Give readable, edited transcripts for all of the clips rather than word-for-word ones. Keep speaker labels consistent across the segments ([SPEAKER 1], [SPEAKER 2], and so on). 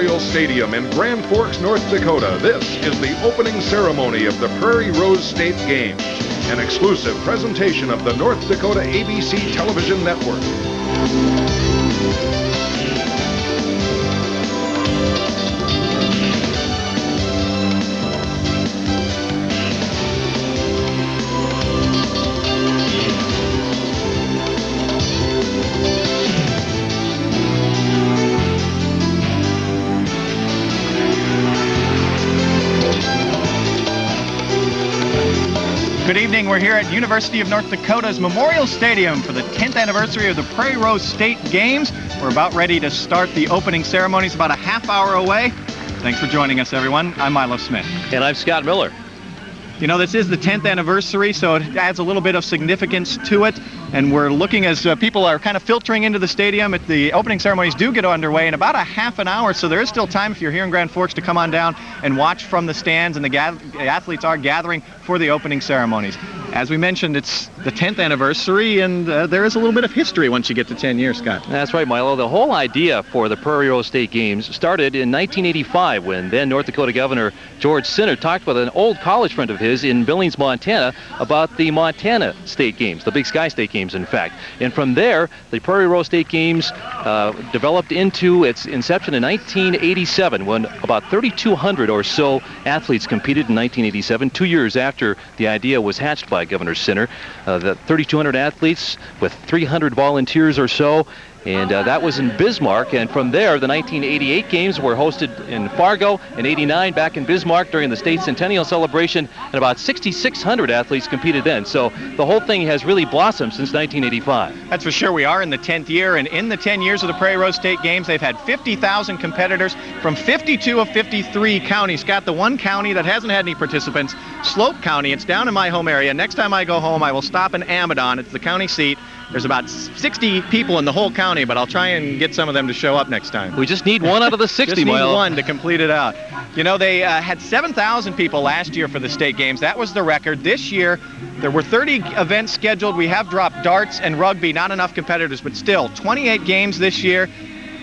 [SPEAKER 1] Memorial Stadium in Grand Forks, North Dakota, this is the opening ceremony of the Prairie Rose State Games, an exclusive presentation of the North Dakota ABC Television Network.
[SPEAKER 2] Good evening. We're here at University of North Dakota's Memorial Stadium for the 10th anniversary of the Prairie Rose State Games. We're about ready to start the opening ceremonies, about a half hour away. Thanks for joining us, everyone. I'm Milo Smith.
[SPEAKER 3] And I'm Scott Miller.
[SPEAKER 2] You know, this is the 10th anniversary, so it adds a little bit of significance to it. And we're looking as people are kind of filtering into the stadium. The opening ceremonies do get underway in about a half an hour, so there is still time if you're here in Grand Forks to come on down and watch from the stands, and the athletes are gathering for the opening ceremonies. As we mentioned, it's the 10th anniversary, and there is a little bit of history once you get to 10 years, Scott.
[SPEAKER 3] That's right, Milo. The whole idea for the Prairie Rose State Games started in 1985 when then North Dakota Governor George Sinner talked with an old college friend of his in Billings, Montana, about the Montana State Games, the Big Sky State Games, in fact. And from there, the Prairie Rose State Games developed into its inception in 1987 when about 3,200 or so athletes competed in 1987, 2 years after the idea was hatched by Governor Sinner. The 3,200 athletes with 300 volunteers or so. And that was in Bismarck, and from there, the 1988 games were hosted in Fargo, in '89 back in Bismarck during the state centennial celebration, and about 6,600 athletes competed then. So the whole thing has really blossomed since 1985.
[SPEAKER 2] That's for sure. We are in the 10th year, and in the 10 years of the Prairie Rose State Games, they've had 50,000 competitors from 52 of 53 counties. Scott, the one county that hasn't had any participants, Slope County. It's down in my home area. Next time I go home, I will stop in Amadon. It's the county seat. There's about 60 people in the whole county, but I'll try and get some of them to show up next time.
[SPEAKER 3] We just need one out of the 60,
[SPEAKER 2] Just need
[SPEAKER 3] Milo.
[SPEAKER 2] one to complete it out. You know, they had 7,000 people last year for the state games. That was the record. This year, there were 30 events scheduled. We have dropped darts and rugby, not enough competitors, but still, 28 games this year.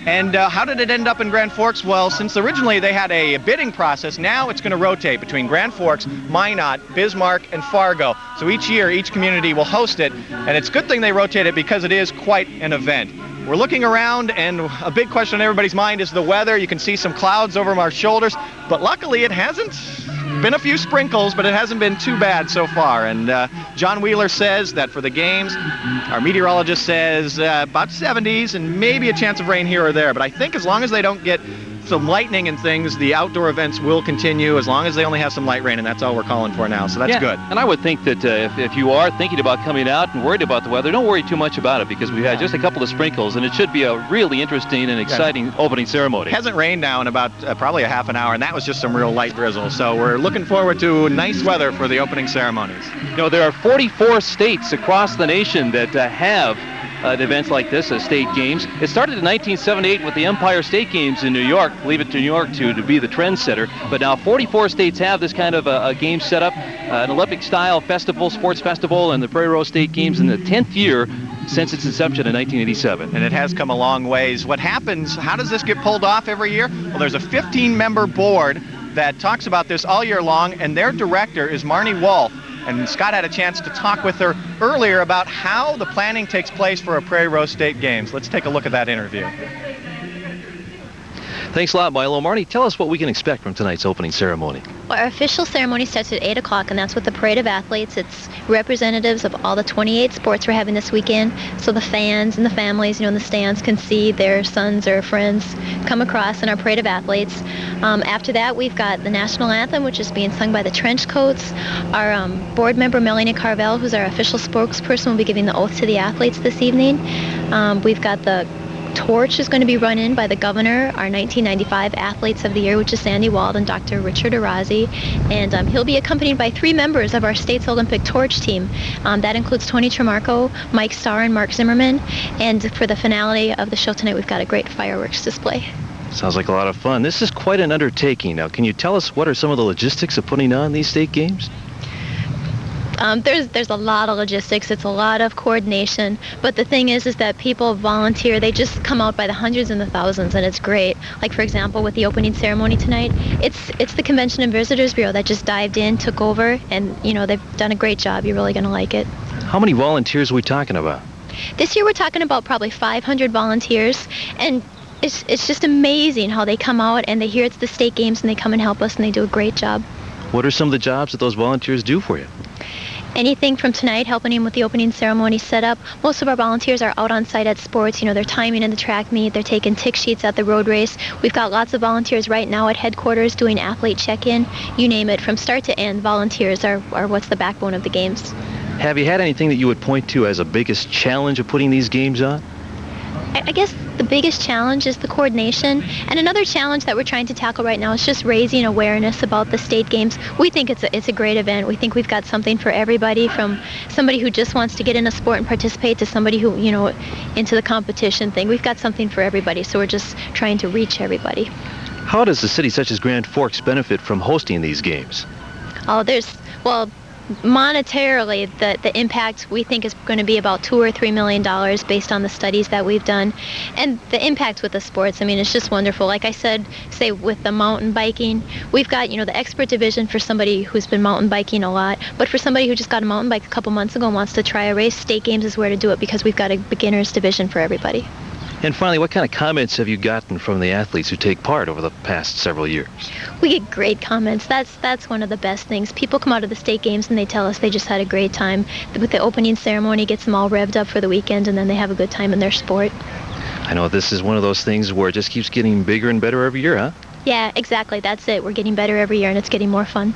[SPEAKER 2] And how did it end up in Grand Forks? Well, since originally they had a bidding process, now it's going to rotate between Grand Forks, Minot, Bismarck, and Fargo. So each year, each community will host it, and it's a good thing they rotate it because it is quite an event. We're looking around, and a big question on everybody's mind is the weather. You can see some clouds over our shoulders, but luckily it hasn't been a few sprinkles, but it hasn't been too bad so far. And John Wheeler says that for the games, our meteorologist says about 70s and maybe a chance of rain here or there. But I think as long as they don't get some lightning and things, the outdoor events will continue as long as they only have some light rain, and that's all we're calling for now. So that's good.
[SPEAKER 3] And I would think that if you are thinking about coming out and worried about the weather, don't worry too much about it because we've had just a couple of sprinkles, and it should be a really interesting and exciting opening ceremony.
[SPEAKER 2] It hasn't rained now in about probably a half an hour, and that was just some real light drizzle. So we're looking forward to nice weather for the opening ceremonies.
[SPEAKER 3] You know, there are 44 states across the nation that have events like this, state games. It started in 1978 with the Empire State Games in New York. Leave it to New York to be the trendsetter. But now 44 states have this kind of a game set up, an Olympic-style festival, sports festival, and the Prairie Rose State Games in the 10th year since its inception in 1987.
[SPEAKER 2] And it has come a long ways. What happens, how does this get pulled off every year? Well, there's a 15-member board that talks about this all year long, and their director is Marnie Wolf. And Scott had a chance to talk with her earlier about how the planning takes place for a Prairie Rose State Games. Let's take a look at that interview.
[SPEAKER 3] Thanks a lot, Milo. Marnie, tell us what we can expect from tonight's opening ceremony.
[SPEAKER 4] Well, our official ceremony starts at 8 o'clock, and that's with the parade of athletes. It's representatives of all the 28 sports we're having this weekend, so the fans and the families, in the stands can see their sons or friends come across in our parade of athletes. After that, we've got the national anthem, which is being sung by the Trenchcoats. Our board member, Melanie Carvel, who's our official spokesperson, will be giving the oath to the athletes this evening. We've got the torch is going to be run in by the governor, our 1995 Athletes of the Year, which is Sandy Wald and Dr. Richard Arazi. And he'll be accompanied by 3 members of our state's Olympic torch team. That includes Tony Tremarco, Mike Starr, and Mark Zimmerman. And for the finale of the show tonight, we've got a great fireworks display.
[SPEAKER 3] Sounds like a lot of fun. This is quite an undertaking. Now, can you tell us what are some of the logistics of putting on these state games?
[SPEAKER 4] There's a lot of logistics. It's a lot of coordination. But the thing is that people volunteer. They just come out by the hundreds and the thousands, and it's great. Like, for example, with the opening ceremony tonight, it's the Convention and Visitors Bureau that just dived in, took over, and they've done a great job. You're really going to like it.
[SPEAKER 3] How many volunteers are we talking about?
[SPEAKER 4] This year we're talking about probably 500 volunteers, and it's just amazing how they come out and they hear it's the state games and they come and help us and they do a great job.
[SPEAKER 3] What are some of the jobs that those volunteers do for you?
[SPEAKER 4] Anything from tonight, helping him with the opening ceremony setup. Most of our volunteers are out on site at sports. They're timing in the track meet. They're taking tick sheets at the road race. We've got lots of volunteers right now at headquarters doing athlete check-in. You name it, from start to end, volunteers are what's the backbone of the games.
[SPEAKER 3] Have you had anything that you would point to as a biggest challenge of putting these games on?
[SPEAKER 4] I guess the biggest challenge is the coordination, and another challenge that we're trying to tackle right now is just raising awareness about the state games. We think it's a great event. We think we've got something for everybody, from somebody who just wants to get in a sport and participate to somebody who, into the competition thing. We've got something for everybody, so we're just trying to reach everybody.
[SPEAKER 3] How does a city such as Grand Forks benefit from hosting these games?
[SPEAKER 4] Monetarily, the impact we think is going to be about $2 or $3 million based on the studies that we've done. And the impact with the sports, it's just wonderful. Like I said, say with the mountain biking, we've got, the expert division for somebody who's been mountain biking a lot. But for somebody who just got a mountain bike a couple months ago and wants to try a race, state games is where to do it because we've got a beginner's division for everybody.
[SPEAKER 3] And finally, what kind of comments have you gotten from the athletes who take part over the past several years?
[SPEAKER 4] We get great comments. That's one of the best things. People come out of the state games and they tell us they just had a great time. With the opening ceremony, gets them all revved up for the weekend, and then they have a good time in their sport.
[SPEAKER 3] I know this is one of those things where it just keeps getting bigger and better every year, huh?
[SPEAKER 4] Yeah, exactly. That's it. We're getting better every year, and it's getting more fun.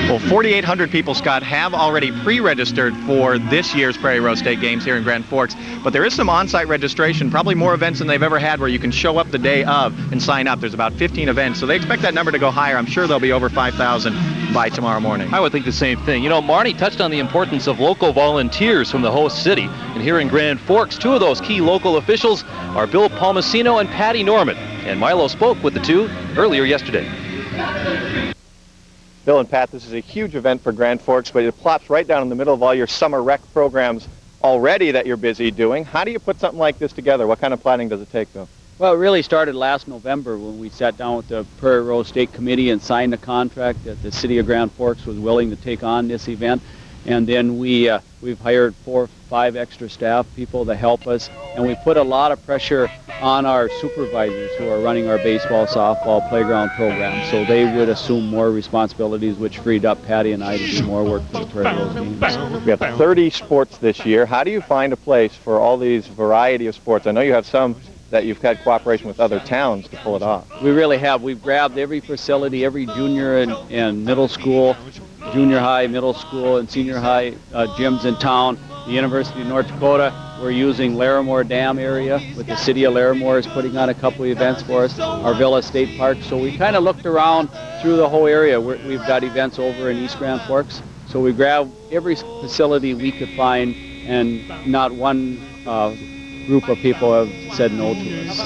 [SPEAKER 2] Well, 4,800 people, Scott, have already pre-registered for this year's Prairie Rose State Games here in Grand Forks. But there is some on-site registration, probably more events than they've ever had, where you can show up the day of and sign up. There's about 15 events, so they expect that number to go higher. I'm sure they'll be over 5,000 by tomorrow morning.
[SPEAKER 3] I would think the same thing. Marnie touched on the importance of local volunteers from the host city. And here in Grand Forks, two of those key local officials are Bill Palmasino and Patty Norman. And Milo spoke with the two earlier yesterday.
[SPEAKER 2] Bill and Pat, this is a huge event for Grand Forks, but it plops right down in the middle of all your summer rec programs already that you're busy doing. How do you put something like this together? What kind of planning does it take, Bill?
[SPEAKER 5] Well, it really started last November when we sat down with the Prairie Rose State Committee and signed a contract that the city of Grand Forks was willing to take on this event. And then we've hired 4 or 5 extra staff people to help us, and we put a lot of pressure on our supervisors who are running our baseball, softball, playground program, so they would assume more responsibilities, which freed up Patty and I to do more work for the Prairie Rose games.
[SPEAKER 2] We have 30 sports this year. How do you find a place for all these variety of sports? I know you have some that you've had cooperation with other towns to pull it off.
[SPEAKER 5] We really have. We've grabbed every facility, every junior and middle school, junior high, middle school, and senior high gyms in town. The University of North Dakota, we're using Larimore Dam area, with the city of Larimore is putting on a couple of events for us, our Villa State Park. So we kind of looked around through the whole area. We've got events over in East Grand Forks. So we grabbed every facility we could find, and not one group of people have said no to us.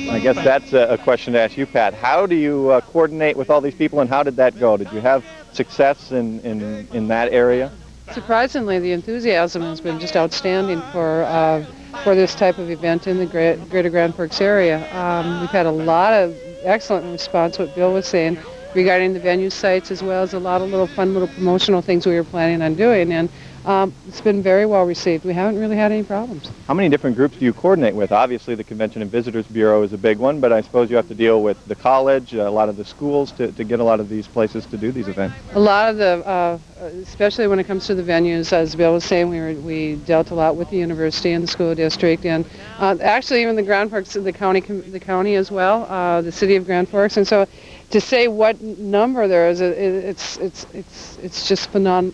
[SPEAKER 2] I guess that's a question to ask you, Pat. How do you coordinate with all these people, and how did that go? Did you have success in that area?
[SPEAKER 6] Surprisingly, the enthusiasm has been just outstanding for this type of event in the greater Grand Forks area. We've had a lot of excellent response, what Bill was saying, regarding the venue sites, as well as a lot of little fun little promotional things we were planning on doing. And it's been very well received. We haven't really had any problems.
[SPEAKER 2] How many different groups do you coordinate with? Obviously, the Convention and Visitors Bureau is a big one, but I suppose you have to deal with the college, a lot of the schools to get a lot of these places to do these events.
[SPEAKER 6] A lot of the, especially when it comes to the venues, as Bill was saying, we dealt a lot with the university and the school district, and actually even the Grand Forks, the county as well, the city of Grand Forks, and so to say what number there is, it's just phenomenal.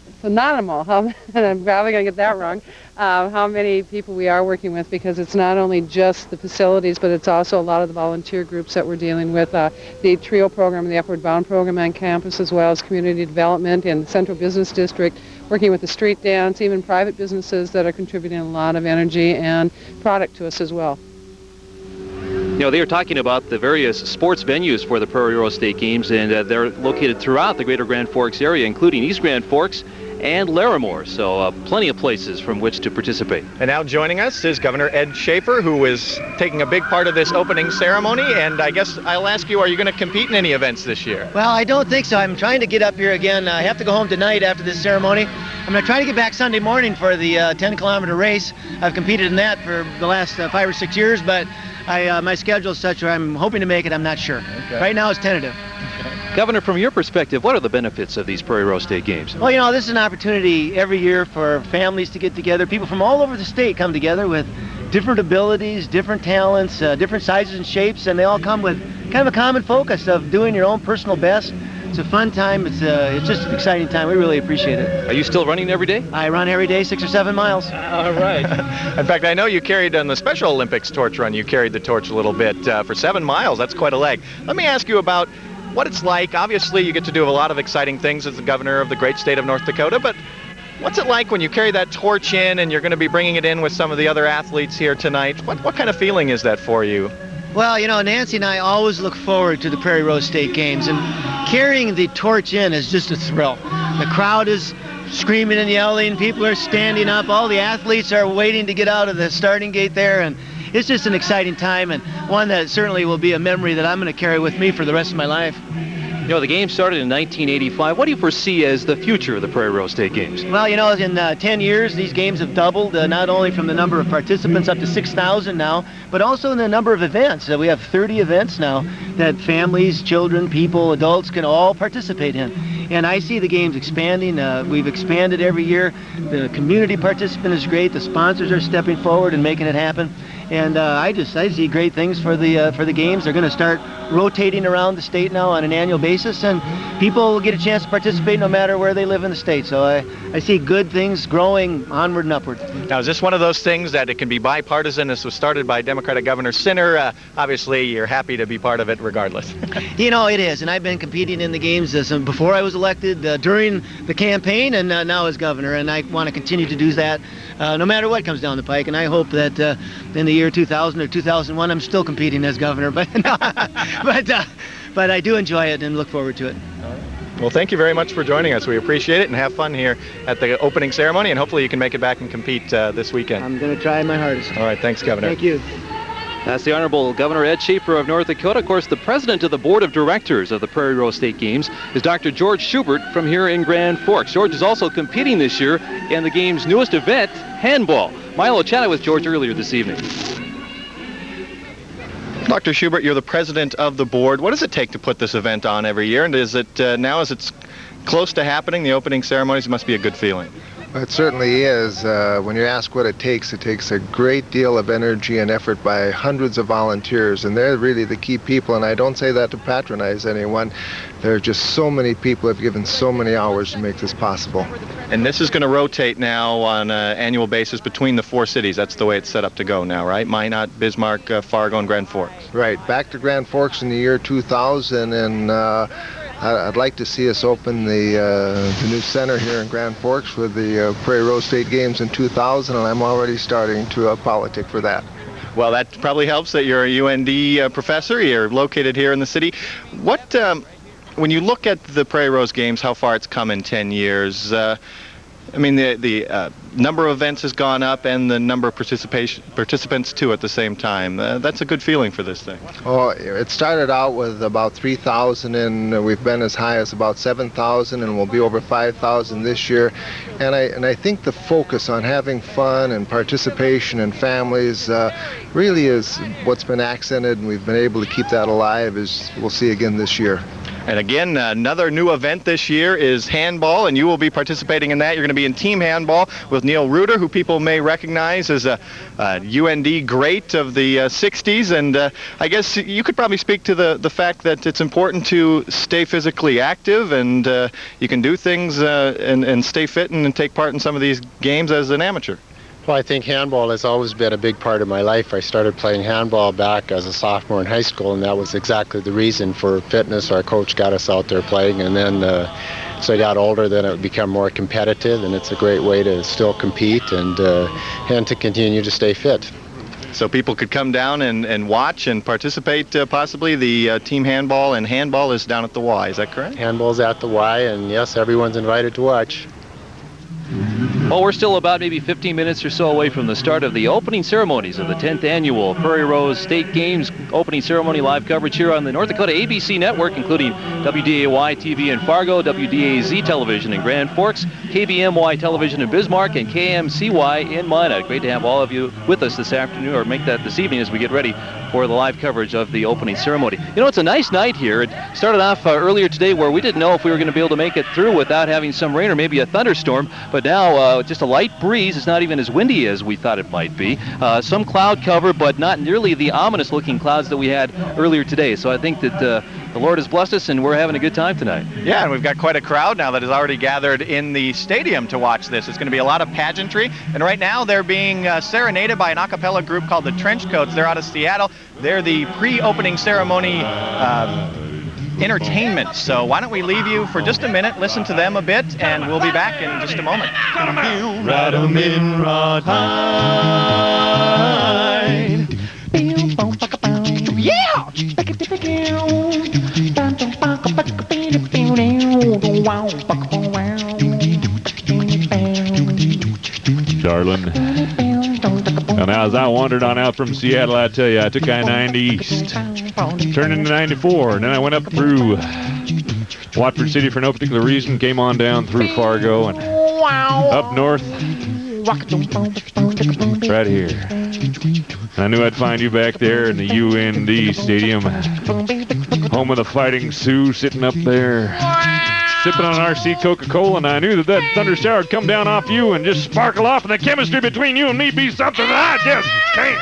[SPEAKER 6] And I'm probably going to get that wrong. How many people we are working with, because it's not only just the facilities, but it's also a lot of the volunteer groups that we're dealing with. The TRIO program, the Upward Bound program on campus, as well as community development in the Central Business District, working with the street dance, even private businesses that are contributing a lot of energy and product to us as well.
[SPEAKER 3] They are talking about the various sports venues for the Prairie Rose State Games, and they're located throughout the greater Grand Forks area, including East Grand Forks and Larimore. So plenty of places from which to participate.
[SPEAKER 2] And now joining us is Governor Ed Schaefer, who is taking a big part of this opening ceremony. And I guess I'll ask you, are you going to compete in any events this year?
[SPEAKER 7] Well, I don't think so. I'm trying to get up here again. I have to go home tonight after this ceremony. I'm going to try to get back Sunday morning for the 10-kilometer race. I've competed in that for the last 5 or 6 years, but my schedule is such where I'm hoping to make it. I'm not sure.
[SPEAKER 2] Okay.
[SPEAKER 7] Right now it's tentative.
[SPEAKER 3] Governor, from your perspective, what are the benefits of these Prairie Rose State Games?
[SPEAKER 7] Well, you know, this is an opportunity every year for families to get together. People from all over the state come together with different abilities, different talents, different sizes and shapes, and they all come with kind of a common focus of doing your own personal best. It's a fun time. It's just an exciting time. We really appreciate it.
[SPEAKER 3] Are you still running every day?
[SPEAKER 7] I run every day, 6 or 7 miles.
[SPEAKER 3] All right.
[SPEAKER 2] In fact, I know you carried on the Special Olympics torch run, you carried the torch a little bit for 7 miles. That's quite a leg. Let me ask you about what it's like. Obviously, you get to do a lot of exciting things as the governor of the great state of North Dakota, but what's it like when you carry that torch in and you're going to be bringing it in with some of the other athletes here tonight? What kind of feeling is that for you?
[SPEAKER 7] Well, you know, Nancy and I always look forward to the Prairie Rose State Games, and carrying the torch in is just a thrill. The crowd is screaming and yelling, people are standing up, all the athletes are waiting to get out of the starting gate there, and it's just an exciting time, and one that certainly will be a memory that I'm going to carry with me for the rest of my life.
[SPEAKER 3] You know, the game started in 1985. What do you foresee as the future of the Prairie Rose State Games?
[SPEAKER 7] Well, you know, in 10 years, these games have doubled, not only from the number of participants up to 6,000 now, but also in the number of events. We have 30 events now that families, children, people, adults can all participate in. And I see the games expanding. We've expanded every year. The community participant is great. The sponsors are stepping forward and making it happen. And I see great things for the games. They're going to start rotating around the state now on an annual basis, and people will get a chance to participate no matter where they live in the state. So I see good things growing onward and upward.
[SPEAKER 2] Now, is this one of those things that it can be bipartisan? This was started by Democratic Governor Sinner. Obviously, you're happy to be part of it regardless.
[SPEAKER 7] You know, it is, and I've been competing in the games before I was elected, during the campaign, and now as governor, and I want to continue to do that no matter what comes down the pike. And I hope that in the year 2000 or 2001, I'm still competing as governor, but I do enjoy it and look forward to it.
[SPEAKER 2] Well, thank you very much for joining us. We appreciate it, and have fun here at the opening ceremony, and hopefully you can make it back and compete this weekend.
[SPEAKER 7] I'm going to try my hardest.
[SPEAKER 2] All right, thanks, Governor.
[SPEAKER 7] Thank you.
[SPEAKER 3] That's the Honorable Governor Ed Schaefer of North Dakota. Of course, the president of the board of directors of the Prairie Rose State Games is Dr. George Schubert from here in Grand Forks. George is also competing this year in the game's newest event, handball. Milo chatted with George earlier this evening.
[SPEAKER 2] Dr. Schubert, you're the president of the board. What does it take to put this event on every year? And is it now, as it's close to happening, the opening ceremonies, must be a good feeling?
[SPEAKER 8] It certainly is. When you ask what it takes a great deal of energy and effort by hundreds of volunteers, and they're really the key people, and I don't say that to patronize anyone. There are just so many people who have given so many hours to make this possible.
[SPEAKER 2] And this is going to rotate now on an annual basis between the 4 cities. That's the way it's set up to go now, right? Minot, Bismarck, Fargo, and Grand Forks.
[SPEAKER 8] Right. Back to Grand Forks in the year 2000, and I'd like to see us open the new center here in Grand Forks with the Prairie Rose State Games in 2000, and I'm already starting to politic for that.
[SPEAKER 2] Well, that probably helps that you're a UND professor. You're located here in the city. What, when you look at the Prairie Rose Games, how far it's come in 10 years, I mean, the number of events has gone up, and the number of participants too at the same time. That's a good feeling for this thing.
[SPEAKER 8] Oh, it started out with about 3,000, and we've been as high as about 7,000, and we'll be over 5,000 this year. And I think the focus on having fun and participation and families really is what's been accented, and we've been able to keep that alive, as we'll see again this year.
[SPEAKER 2] And again, another new event this year is handball, and you will be participating in that. You're going to be in team handball with Neil Reuter, who people may recognize as a UND great of the 60s. And I guess you could probably speak to the fact that it's important to stay physically active, and you can do things and stay fit and take part in some of these games as an amateur.
[SPEAKER 9] Well, I think handball has always been a big part of my life. I started playing handball back as a sophomore in high school, and that was exactly the reason for fitness. Our coach got us out there playing, and then as I got older, then it would become more competitive, and it's a great way to still compete and to continue to stay fit.
[SPEAKER 2] So people could come down and watch and participate possibly. The team handball and handball is down at the Y, is that correct?
[SPEAKER 9] Handball's at the Y, and yes, everyone's invited to watch.
[SPEAKER 3] Well, we're still about maybe 15 minutes or so away from the start of the opening ceremonies of the 10th annual Prairie Rose State Games opening ceremony. Live coverage here on the North Dakota ABC network, including WDAY TV in Fargo, WDAZ television in Grand Forks, KBMY television in Bismarck, and KMCY in Minot. Great to have all of you with us this afternoon, or make that this evening as we get ready for the live coverage of the opening ceremony. You know, it's a nice night here. It started off earlier today where we didn't know if we were going to be able to make it through without having some rain or maybe a thunderstorm, but now just a light breeze. It's not even as windy as we thought it might be. Some cloud cover, but not nearly the ominous looking clouds that we had earlier today. So I think that the Lord has blessed us and we're having a good time tonight.
[SPEAKER 2] Yeah, and we've got quite a crowd now that has already gathered in the stadium to watch this. It's going to be a lot of pageantry, and right now they're being serenaded by an a cappella group called the Trenchcoats. They're out of Seattle. They're the pre-opening ceremony entertainment. So why don't we leave you for just a minute, listen to them a bit, and we'll be back in just a moment.
[SPEAKER 10] Ride 'em in rawhide. Yeah!
[SPEAKER 11] Darling. And as I wandered on out from Seattle, I tell you, I took I-90 east, turned into 94, and then I went up through Watford City for no particular reason, came on down through Fargo and up north, right here. And I knew I'd find you back there in the UND Stadium, home of the Fighting Sioux, sitting up there, sipping on RC Coca-Cola, and I knew that that thunder shower would come down off you and just sparkle off, and the chemistry between you and me be something that I just can't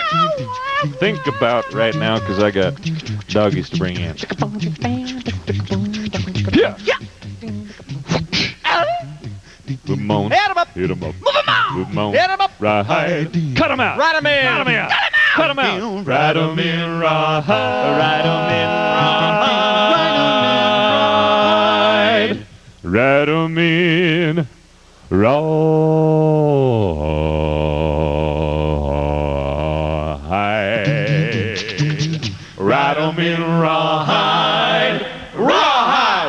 [SPEAKER 11] think about right now, because I got doggies to bring in. Yeah. Move 'em on, hit 'em up, move 'em on, hit 'em up, ride, cut 'em out, ride 'em in, cut 'em out, cut 'em out, ride 'em in, ride 'em in, ride 'em in, rawhide, ride 'em in, rawhide, rawhide.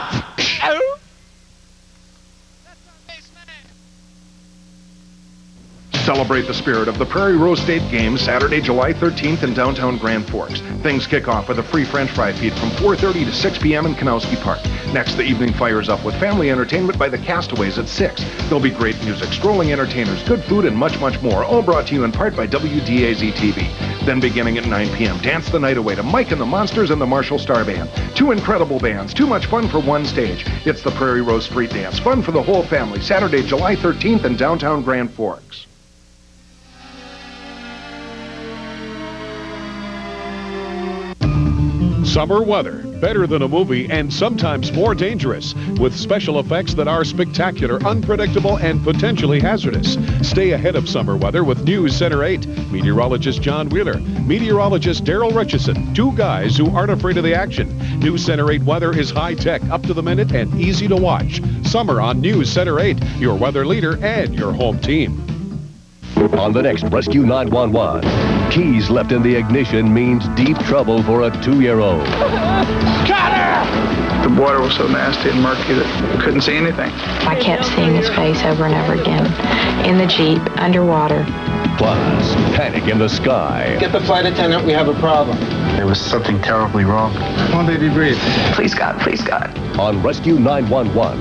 [SPEAKER 1] Celebrate the spirit of the Prairie Rose State Games Saturday, July 13th in downtown Grand Forks. Things kick off with a free French fry feed from 4:30 to 6 p.m. in Kanowski Park. Next, the evening fires up with family entertainment by the Castaways at 6. There'll be great music, strolling entertainers, good food, and much, much more, all brought to you in part by WDAZ TV. Then beginning at 9 p.m., dance the night away to Mike and the Monsters and the Marshall Star Band. Two incredible bands, too much fun for one stage. It's the Prairie Rose Street Dance, fun for the whole family, Saturday, July 13th in downtown Grand Forks.
[SPEAKER 12] Summer weather, better than a movie and sometimes more dangerous, with special effects that are spectacular, unpredictable, and potentially hazardous. Stay ahead of summer weather with News Center 8. Meteorologist John Wheeler, meteorologist Daryl Richardson, two guys who aren't afraid of the action. News Center 8 weather is high-tech, up to the minute, and easy to watch. Summer on News Center 8, your weather leader and your home team.
[SPEAKER 13] On the next Rescue 911, keys left in the ignition means deep trouble for a 2-year-old.
[SPEAKER 14] The water was so nasty and murky that I couldn't see anything.
[SPEAKER 15] I kept seeing his face over and over again. In the Jeep, underwater.
[SPEAKER 13] Plus, panic in the sky.
[SPEAKER 14] Get the flight attendant, we have a problem. There was something terribly wrong. Come on, baby, breathe. Please, God, please, God.
[SPEAKER 13] On Rescue 911.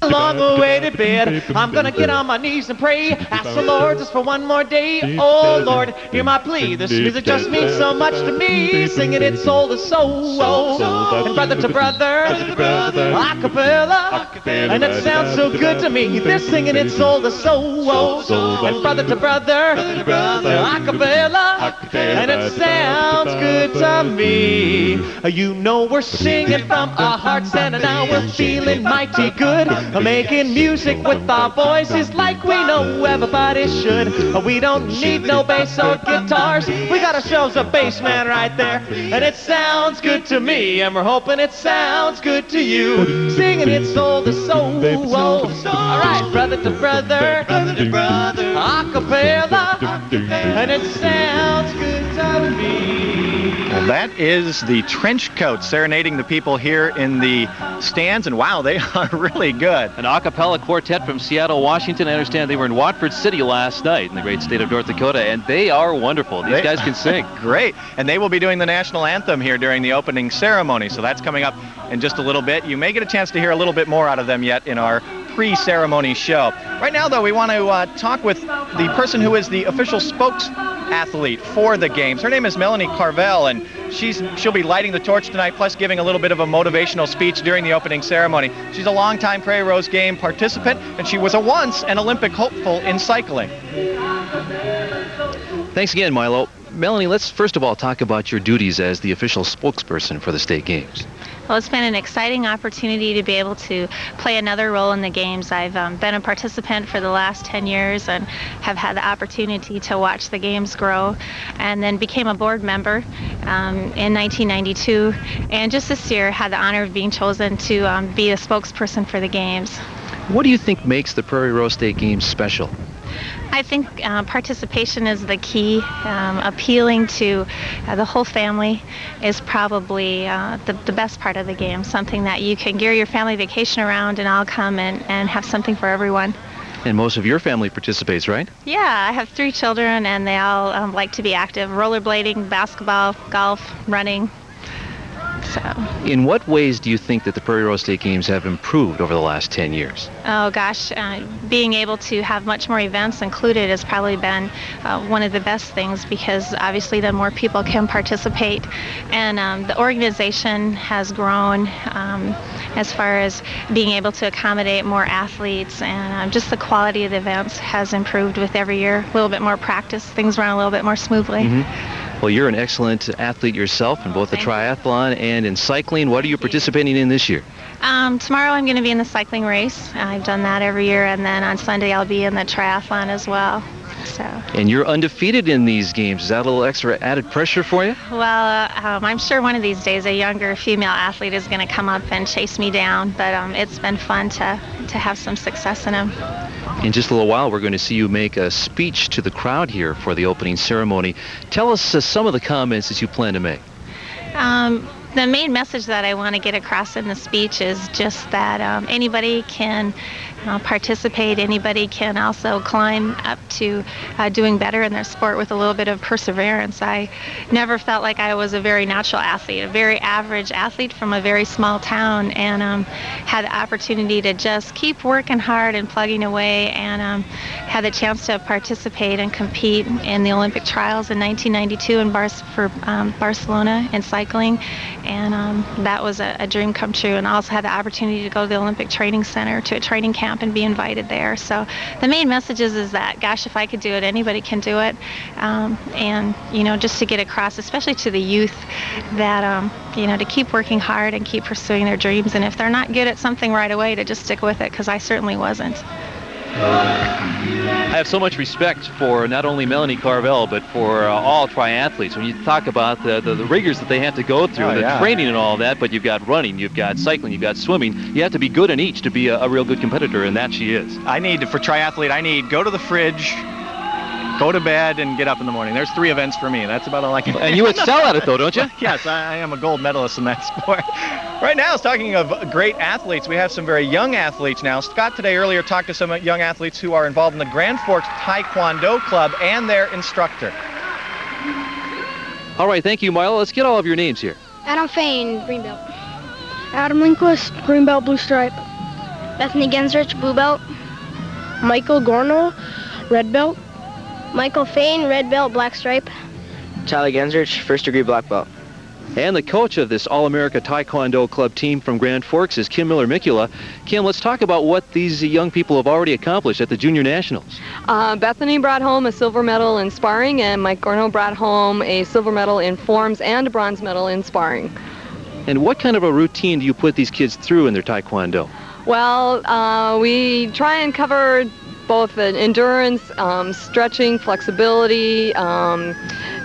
[SPEAKER 16] Long-awaited bed. I'm gonna get on my knees and pray. Ask the Lord just for one more day. Oh Lord, hear my plea. This music just means so much to me. Singing it soul to soul, and brother to brother, a cappella, and it sounds so good to me. This singing it soul to soul, and brother to brother, a cappella, and it sounds good to me. You know we're singing from our hearts, and now we're feeling mighty good. Making music with our voices like we know everybody should. We don't need no bass or guitars. We got ourselves a bass man right there, and it sounds good to me, and we're hoping it sounds good to you. Singing it soul to soul. All right, brother to brother, a cappella, and it sounds good to me.
[SPEAKER 2] That is the trench coat serenading the people here in the stands, and wow, they are really good.
[SPEAKER 3] An a cappella quartet from Seattle, Washington. I understand they were in Watford City last night in the great state of North Dakota, and they are wonderful. These guys can sing.
[SPEAKER 2] Great. And they will be doing the national anthem here during the opening ceremony, so that's coming up in just a little bit. You may get a chance to hear a little bit more out of them yet in our pre-ceremony show. Right now, though, we want to talk with the person who is the official spokes-athlete for the games. Her name is Melanie Carvel, and she'll be lighting the torch tonight, plus giving a little bit of a motivational speech during the opening ceremony. She's a longtime Prairie Rose game participant, and she was once an Olympic hopeful in cycling.
[SPEAKER 3] Thanks again, Milo. Melanie, let's first of all talk about your duties as the official spokesperson for the state games.
[SPEAKER 17] Well, it's been an exciting opportunity to be able to play another role in the games. I've been a participant for the last 10 years and have had the opportunity to watch the games grow, and then became a board member in 1992, and just this year had the honor of being chosen to be a spokesperson for the games.
[SPEAKER 3] What do you think makes the Prairie Rose State Games special?
[SPEAKER 17] I think participation is the key. Appealing to the whole family is probably the best part of the game, something that you can gear your family vacation around and all come and have something for everyone.
[SPEAKER 3] And most of your family participates, right?
[SPEAKER 17] Yeah, I have 3 children, and they all like to be active. Rollerblading, basketball, golf, running. So.
[SPEAKER 3] In what ways do you think that the Prairie Rose State Games have improved over the last 10 years?
[SPEAKER 17] Oh gosh, being able to have much more events included has probably been one of the best things, because obviously then more people can participate, and the organization has grown as far as being able to accommodate more athletes, and just the quality of the events has improved with every year. A little bit more practice, things run a little bit more smoothly.
[SPEAKER 3] Mm-hmm. Well, you're an excellent athlete yourself in both the triathlon and in cycling. What are you participating in this year?
[SPEAKER 17] Tomorrow I'm going to be in the cycling race. I've done that every year, and then on Sunday I'll be in the triathlon as well. So.
[SPEAKER 3] And you're undefeated in these games. Is that a little extra added pressure for you?
[SPEAKER 17] Well, I'm sure one of these days a younger female athlete is going to come up and chase me down, but it's been fun to have some success in them.
[SPEAKER 3] In just a little while, we're going to see you make a speech to the crowd here for the opening ceremony. Tell us some of the comments that you plan to make.
[SPEAKER 17] The main message that I want to get across in the speech is just that anybody can participate. Anybody can also climb up to doing better in their sport with a little bit of perseverance. I never felt like I was a very natural athlete, a very average athlete from a very small town, and had the opportunity to just keep working hard and plugging away, and had the chance to participate and compete in the Olympic trials in 1992 in Barcelona in cycling, and that was a dream come true. And I also had the opportunity to go to the Olympic Training Center to a training camp and be invited there. So the main message is that, gosh, if I could do it, anybody can do it. And, just to get across, especially to the youth, that, to keep working hard and keep pursuing their dreams. And if they're not good at something right away, to just stick with it, because I certainly wasn't.
[SPEAKER 3] I have so much respect for not only Melanie Carvel, but for all triathletes. When you talk about the rigors that they have to go through, the training and all that, but you've got running, you've got cycling, you've got swimming. You have to be good in each to be a real good competitor, and that she is.
[SPEAKER 2] For triathlete, go to the fridge, go to bed, and get up in the morning. There's 3 events for me. That's about all I can do.
[SPEAKER 3] And you excel at it, though, don't you?
[SPEAKER 2] Yes, I am a gold medalist in that sport. Right now, talking of great athletes, we have some very young athletes now. Scott today earlier talked to some young athletes who are involved in the Grand Forks Taekwondo Club and their instructor.
[SPEAKER 3] All right, thank you, Milo. Let's get all of your names here.
[SPEAKER 18] Adam Fain, green belt. Adam Lindquist, green belt, blue stripe. Bethany Gensrich, blue belt. Michael Gorno, red belt. Michael Fain, red belt, black stripe.
[SPEAKER 19] Charlie Gensrich, first degree black belt.
[SPEAKER 3] And the coach of this All-America Taekwondo Club team from Grand Forks is Kim Miller-Mikula. Kim, let's talk about what these young people have already accomplished at the Junior Nationals.
[SPEAKER 20] Bethany brought home a silver medal in sparring, and Mike Gorno brought home a silver medal in forms and a bronze medal in sparring.
[SPEAKER 3] And what kind of a routine do you put these kids through in their Taekwondo?
[SPEAKER 20] Well, we try and cover both endurance, stretching, flexibility,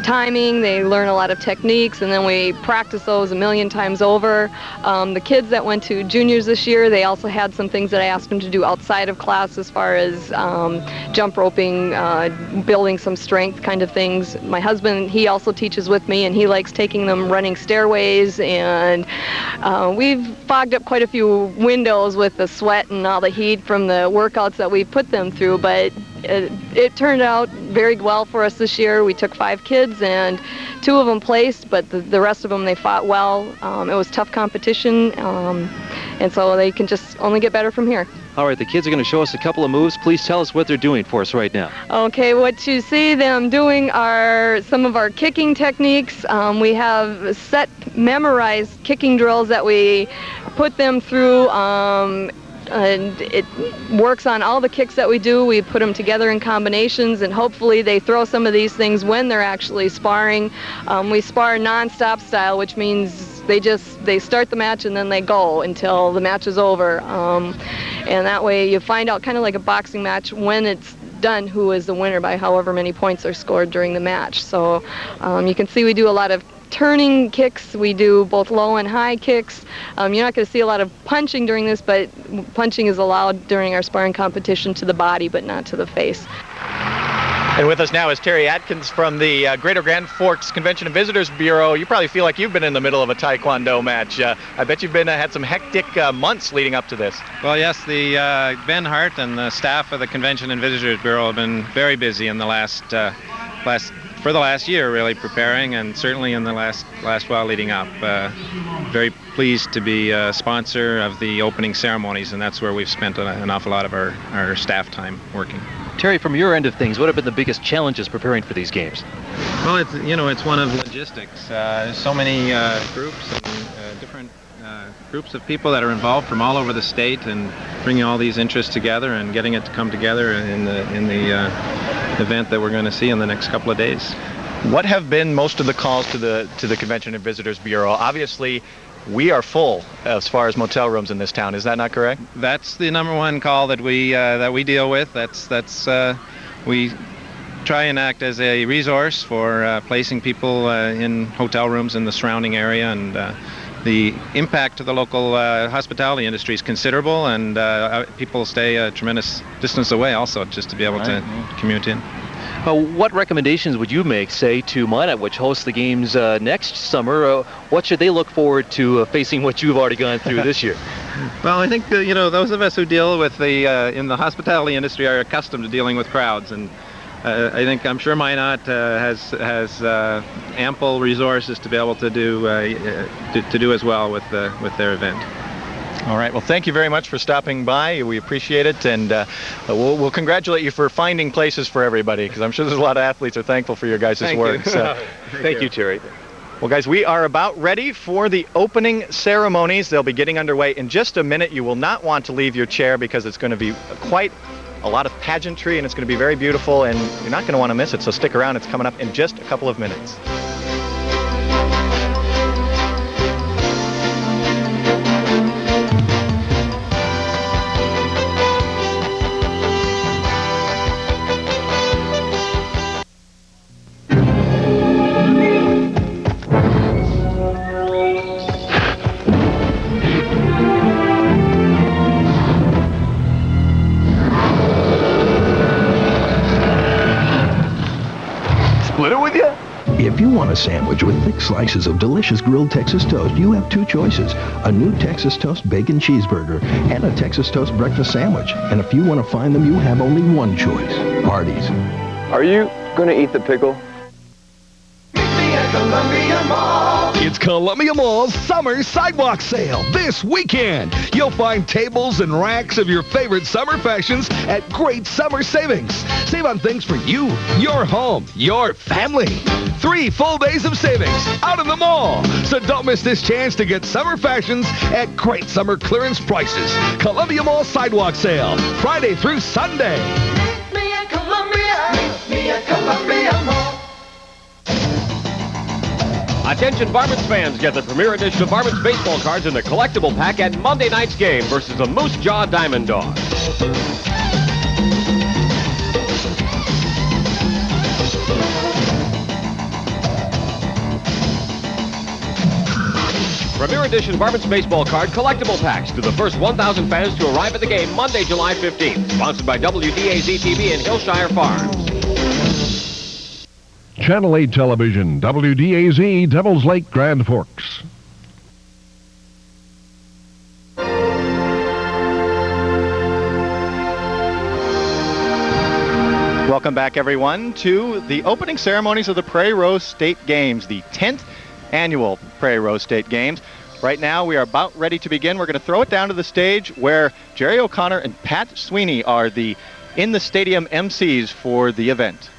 [SPEAKER 20] timing, they learn a lot of techniques, and then we practice those a million times over. The kids that went to juniors this year, they also had some things that I asked them to do outside of class as far as jump roping, building some strength kind of things. My husband, he also teaches with me, and he likes taking them running stairways, and we've fogged up quite a few windows with the sweat and all the heat from the workouts that we put them through, but it turned out very well for us this year. We took 5 kids, and 2 of them placed, but the rest of them, they fought well. It was tough competition, and so they can just only get better from here.
[SPEAKER 3] All right, the kids are going to show us a couple of moves. Please tell us what they're doing for us right now.
[SPEAKER 20] Okay, what you see them doing are some of our kicking techniques. We have set memorized kicking drills that we put them through, and it works on all the kicks that we do. We put them together in combinations, and hopefully they throw some of these things when they're actually sparring. We spar non-stop style, which means they start the match and then they go until the match is over. And that way you find out, kind of like a boxing match, when it's done, who is the winner by however many points are scored during the match. So you can see we do a lot of turning kicks. We do both low and high kicks. You're not going to see a lot of punching during this, but punching is allowed during our sparring competition to the body, but not to the face.
[SPEAKER 2] And with us now is Terry Atkins from the Greater Grand Forks Convention and Visitors Bureau. You probably feel like you've been in the middle of a Taekwondo match. I bet you've had some hectic months leading up to this.
[SPEAKER 21] Well, yes, the Ben Hart and the staff of the Convention and Visitors Bureau have been very busy in the last year, really preparing, and certainly in the last while leading up. Very pleased to be a sponsor of the opening ceremonies, and that's where we've spent an awful lot of our staff time working.
[SPEAKER 3] Terry, from your end of things, what have been the biggest challenges preparing for these games?
[SPEAKER 21] Well, it's one of logistics. There's so many groups and different groups of people that are involved from all over the state, and bringing all these interests together and getting it to come together in the event that we're going to see in the next couple of days.
[SPEAKER 2] What have been most of the calls to the Convention and Visitors Bureau? Obviously, we are full as far as motel rooms in this town. Is that not correct?
[SPEAKER 21] That's the number one call that we deal with. We try and act as a resource for placing people in hotel rooms in the surrounding area, and the impact to the local hospitality industry is considerable, and people stay a tremendous distance away also just to be able to commute in.
[SPEAKER 3] What recommendations would you make, say, to Minot, which hosts the games next summer? What should they look forward to facing what you've already gone through this year?
[SPEAKER 21] Well, I think those of us who deal with in the hospitality industry are accustomed to dealing with crowds, and I'm sure Minot has ample resources to be able to do as well with their event.
[SPEAKER 2] All right. Well, thank you very much for stopping by. We appreciate it, and we'll congratulate you for finding places for everybody, because I'm sure there's a lot of athletes are thankful for your guys' work. So.
[SPEAKER 3] Thank you, Terry.
[SPEAKER 2] Well, guys, we are about ready for the opening ceremonies. They'll be getting underway in just a minute. You will not want to leave your chair, because it's going to be quite a lot of pageantry, and it's going to be very beautiful, and you're not going to want to miss it. So stick around. It's coming up in just a couple of minutes.
[SPEAKER 22] If you want a sandwich with thick slices of delicious grilled Texas toast, you have 2 choices. A new Texas Toast Bacon Cheeseburger and a Texas Toast Breakfast Sandwich. And if you want to find them, you have only one choice. Hardee's.
[SPEAKER 23] Are you going to eat the pickle?
[SPEAKER 12] It's Columbia Mall's Summer Sidewalk Sale this weekend. You'll find tables and racks of your favorite summer fashions at great summer savings. Save on things for you, your home, your family. 3 full days of savings out of the mall. So don't miss this chance to get summer fashions at great summer clearance prices. Columbia Mall Sidewalk Sale, Friday through Sunday.
[SPEAKER 10] Meet me at Columbia. Meet me at Columbia Mall.
[SPEAKER 24] Attention Varmints fans, get the premier edition of Varmints baseball cards in the collectible pack at Monday night's game versus the Moose Jaw Diamond Dogs. Premier Edition Varmints Baseball Card collectible packs to the first 1,000 fans to arrive at the game Monday, July 15th. Sponsored by WDAZ-TV and Hillshire Farms.
[SPEAKER 12] Channel 8 Television, WDAZ, Devil's Lake, Grand Forks.
[SPEAKER 2] Welcome back, everyone, to the opening ceremonies of the Prairie Rose State Games, the 10th annual Prairie Rose State Games. Right now, we are about ready to begin. We're going to throw it down to the stage where Jerry O'Connor and Pat Sweeney are the in-the-stadium MCs for the event.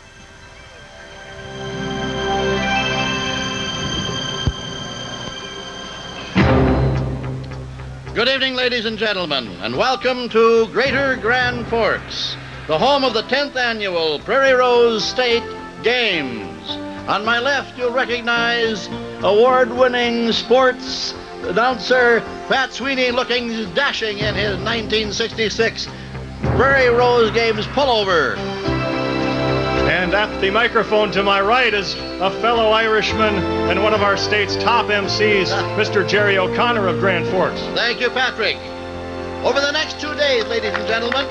[SPEAKER 4] Good evening, ladies and gentlemen, and welcome to Greater Grand Forks, the home of the 10th annual Prairie Rose State Games. On my left, you'll recognize award-winning sports announcer Pat Sweeney, looking dashing in his 1966 Prairie Rose Games pullover.
[SPEAKER 5] And at the microphone to my right is a fellow Irishman and one of our state's top MCs, Mr. Jerry O'Connor of Grand Forks.
[SPEAKER 4] Thank you, Patrick. Over the next 2 days, ladies and gentlemen,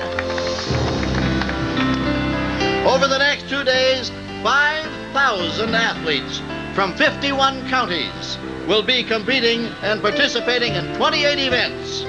[SPEAKER 4] over the next 2 days, 5,000 athletes from 51 counties will be competing and participating in 28 events.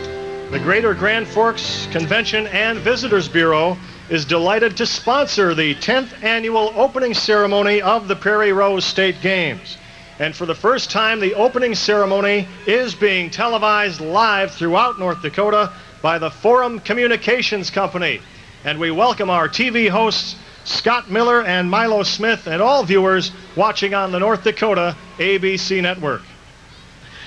[SPEAKER 5] The Greater Grand Forks Convention and Visitors Bureau is delighted to sponsor the 10th annual opening ceremony of the Prairie Rose State Games. And for the first time, the opening ceremony is being televised live throughout North Dakota by the Forum Communications Company. And we welcome our TV hosts, Scott Miller and Milo Smith, and all viewers watching on the North Dakota ABC network.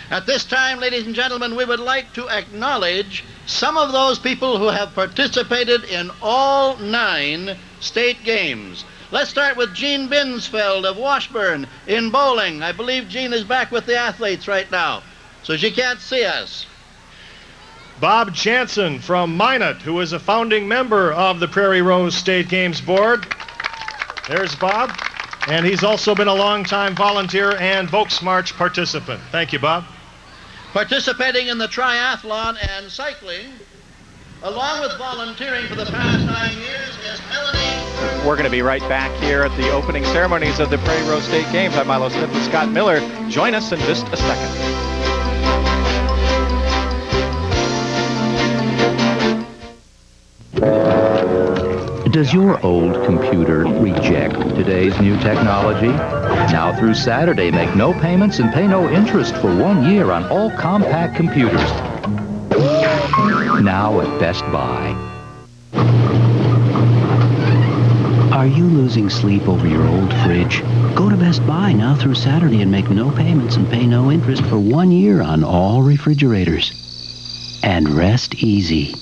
[SPEAKER 4] At this time, ladies and gentlemen, we would like to acknowledge some of those people who have participated in all 9 state games. Let's start with Gene Binsfeld of Washburn in bowling. I believe Gene is back with the athletes right now, so she can't see us.
[SPEAKER 5] Bob Jansen from Minot, who is a founding member of the Prairie Rose State Games Board. There's Bob, and he's also been a longtime volunteer and Volks March participant. Thank you, Bob.
[SPEAKER 4] Participating in the triathlon and cycling, along with volunteering for the past 9 years, is Melanie.
[SPEAKER 2] We're going to be right back here at the opening ceremonies of the Prairie Rose State Games. I'm Milo Smith with Scott Miller. Join us in just a second.
[SPEAKER 6] Does your old computer reject today's new technology? Now through Saturday, make no payments and pay no interest for 1 year on all compact computers. Now at Best Buy.
[SPEAKER 7] Are you losing sleep over your old fridge? Go to Best Buy now through Saturday and make no payments and pay no interest for 1 year on all refrigerators. And rest easy.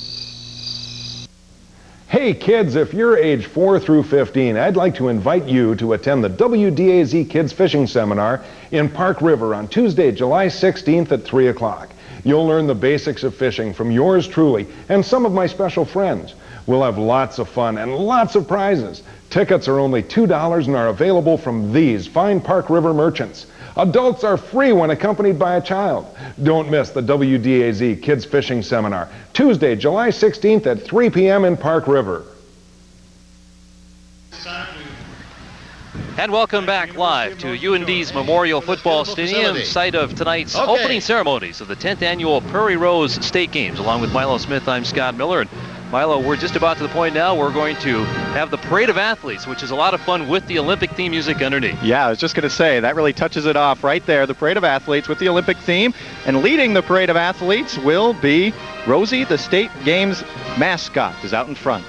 [SPEAKER 12] Hey kids, if you're age 4 through 15, I'd like to invite you to attend the WDAZ Kids Fishing Seminar in Park River on Tuesday, July 16th at 3 o'clock. You'll learn the basics of fishing from yours truly and some of my special friends. We'll have lots of fun and lots of prizes. Tickets are only $2 and are available from these fine Park River merchants. Adults are free when accompanied by a child. Don't miss the WDAZ Kids Fishing Seminar, Tuesday, July 16th at 3 p.m. in Park River.
[SPEAKER 3] And welcome back live to UND's Memorial Football Stadium, site of tonight's opening ceremonies of the 10th annual Prairie Rose State Games. Along with Milo Smith, I'm Scott Miller. And Milo, we're just about to the point now we're going to have the Parade of Athletes, which is a lot of fun with the Olympic theme music underneath.
[SPEAKER 2] Yeah, I was just going to say, that really touches it off right there, the Parade of Athletes with the Olympic theme. And leading the Parade of Athletes will be Rosie, the State Games mascot, is out in front.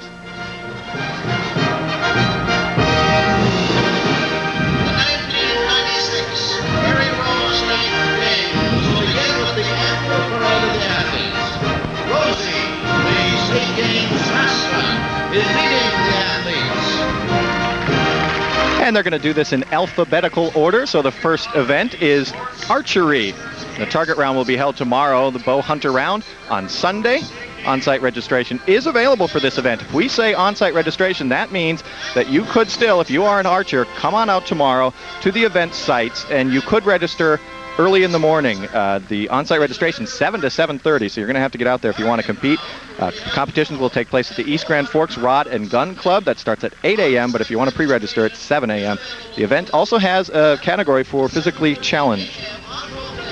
[SPEAKER 2] And they're going to do this in alphabetical order. So the first event is archery. The target round will be held tomorrow, the bow hunter round on Sunday. On-site registration is available for this event. If we say on-site registration, that means that you could still, if you are an archer, come on out tomorrow to the event sites and you could register early in the morning. The on-site registration 7 to 7:30, so you're going to have to get out there if you want to compete. Competitions will take place at the East Grand Forks Rod and Gun Club. That starts at 8 a.m., but if you want to pre-register, it's 7 a.m. The event also has a category for physically challenged.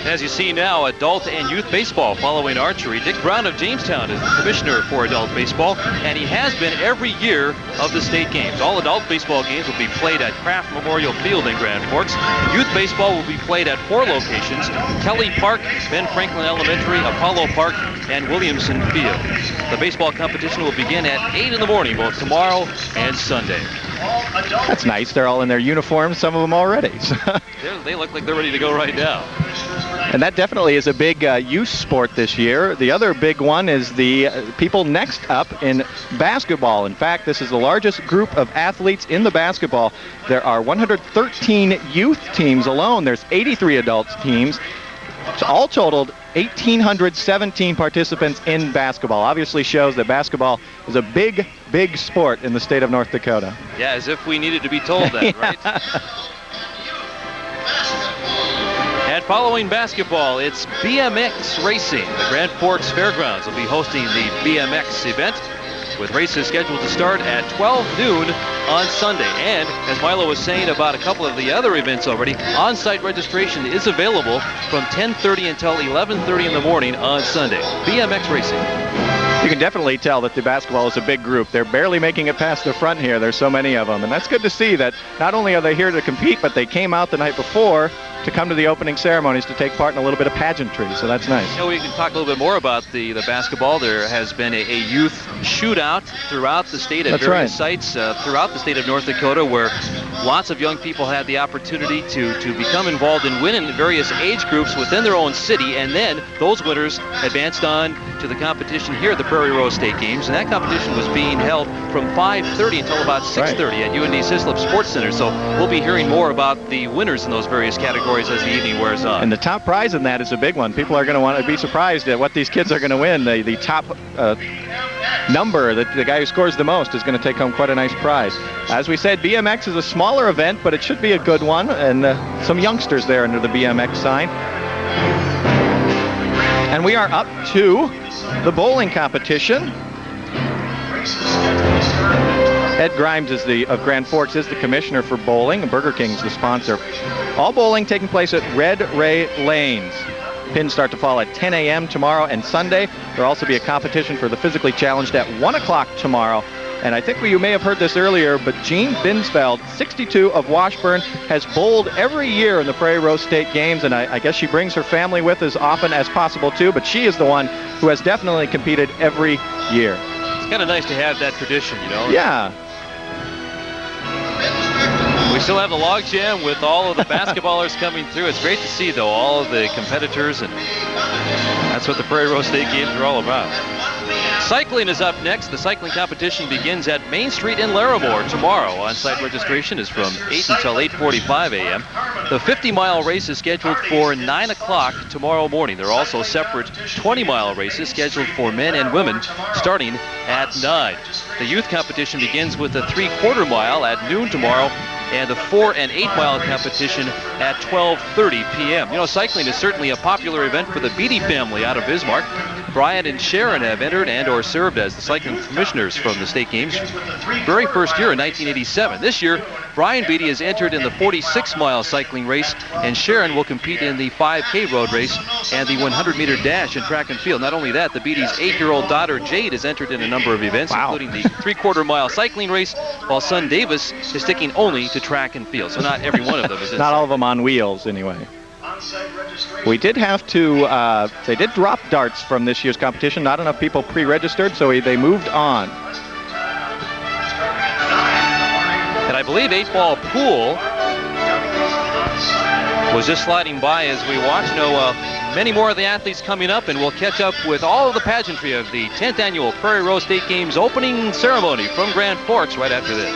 [SPEAKER 3] As you see now, adult and youth baseball following archery. Dick Brown of Jamestown is the commissioner for adult baseball, and he has been every year of the state games. All adult baseball games will be played at Kraft Memorial Field in Grand Forks. Youth baseball will be played at 4 locations: Kelly Park, Ben Franklin Elementary, Apollo Park, and Williamson Field. The baseball competition will begin at 8 in the morning, both tomorrow and Sunday.
[SPEAKER 2] That's nice. They're all in their uniforms, some of them already.
[SPEAKER 3] They look like they're ready to go right now.
[SPEAKER 2] And that definitely is a big youth sport this year. The other big one is the people next up in basketball. In fact, this is the largest group of athletes in the basketball. There are 113 youth teams alone. There's 83 adult teams. So all totaled, 1,817 participants in basketball. Obviously shows that basketball is a big, big sport in the state of North Dakota.
[SPEAKER 3] Yeah, as if we needed to be told that, right? And following basketball, it's BMX racing. The Grand Forks Fairgrounds will be hosting the BMX event, with races scheduled to start at 12 noon on Sunday. And as Milo was saying about a couple of the other events already, on-site registration is available from 10:30 until 11:30 in the morning on Sunday. BMX racing.
[SPEAKER 2] You can definitely tell that the basketball is a big group. They're barely making it past the front here. There's so many of them. And that's good to see that not only are they here to compete, but they came out the night before to come to the opening ceremonies to take part in a little bit of pageantry. So that's nice.
[SPEAKER 3] You know, we can talk a little bit more about the basketball. There has been a youth shootout throughout the state at various sites throughout the state of North Dakota, where lots of young people had the opportunity to become involved and win in various age groups within their own city. And then those winners advanced on to the competition here at the Prairie Rose State Games. And that competition was being held from 5:30 until about 6:30 at UND Sislip Sports Center. So we'll be hearing more about the winners in those various categories as the evening wears on.
[SPEAKER 2] And the top prize in that is a big one. People are going to want to be surprised at what these kids are going to win. The top number, the guy who scores the most, is going to take home quite a nice prize. As we said, BMX is a smaller event, but it should be a good one. And some youngsters there under the BMX sign. And we are up to the bowling competition. Ed Grimes of Grand Forks is the commissioner for bowling. Burger King's the sponsor. All bowling taking place at Red Ray Lanes. Pins start to fall at 10 a.m. tomorrow and Sunday. There'll also be a competition for the physically challenged at 1 o'clock tomorrow. And I think you may have heard this earlier, but Jean Binsfeld, 62 of Washburn, has bowled every year in the Prairie Rose State Games, and I guess she brings her family with as often as possible too, but she is the one who has definitely competed every year.
[SPEAKER 3] It's kind of nice to have that tradition, you know?
[SPEAKER 2] Yeah.
[SPEAKER 3] We still have the log jam with all of the basketballers coming through. It's great to see, though, all of the competitors, and that's what the Prairie Rose State Games are all about. Cycling is up next. The cycling competition begins at Main Street in Larimore tomorrow. On-site registration is from 8 until 8:45 a.m. The 50-mile race is scheduled for 9 o'clock tomorrow morning. There are also separate 20-mile races scheduled for men and women starting at 9. The youth competition begins with a 3/4 mile at noon tomorrow, and the 4 and 8 mile competition at 12:30 p.m. You know, cycling is certainly a popular event for the Beatty family out of Bismarck. Brian and Sharon have entered and or served as the cycling commissioners from the state games very first year in 1987. This year, Brian Beatty has entered in the 46-mile cycling race, and Sharon will compete in the 5K road race and the 100-meter dash in track and field. Not only that, the Beatty's 8-year-old daughter Jade has entered in a number of events, including the 3/4 mile cycling race, while son Davis is sticking only to track and field. So not every one of them is in
[SPEAKER 2] Not all of them on wheels, anyway. We did have to, they did drop darts from this year's competition. Not enough people pre-registered, so they moved on.
[SPEAKER 3] And I believe 8-ball pool was just sliding by as we watch. Many more of the athletes coming up, and we'll catch up with all of the pageantry of the 10th annual Prairie Rose State Games opening ceremony from Grand Forks right after this.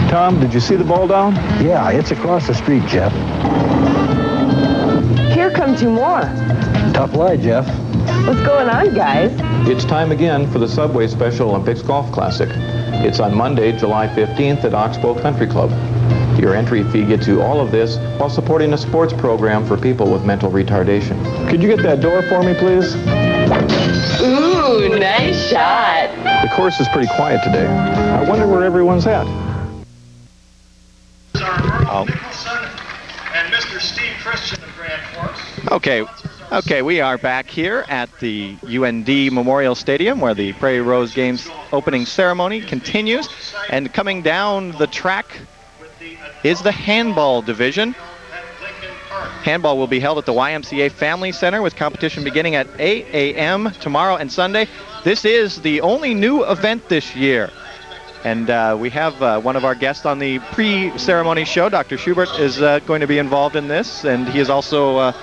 [SPEAKER 1] Tom, did you see the ball down?
[SPEAKER 22] Yeah, it's across the street, Jeff.
[SPEAKER 8] Here come two more.
[SPEAKER 22] Tough lie, Jeff.
[SPEAKER 8] What's going on, guys?
[SPEAKER 1] It's time again for the Subway Special Olympics Golf Classic. It's on Monday, July 15th at Oxbow Country Club. Your entry fee gets you all of this while supporting a sports program for people with mental retardation. Could you get that door for me, please?
[SPEAKER 10] Ooh, nice shot.
[SPEAKER 1] The course is pretty quiet today. I wonder where everyone's at.
[SPEAKER 5] And Mr. Steve Christian of Grand Forks.
[SPEAKER 2] Okay, we are back here at the UND Memorial Stadium where the Prairie Rose Games opening ceremony continues. And coming down the track is the handball division. Handball will be held at the YMCA Family Center with competition beginning at 8 a.m. tomorrow and Sunday. This is the only new event this year. And we have one of our guests on the pre-ceremony show. Dr. Schubert is going to be involved in this, and he is also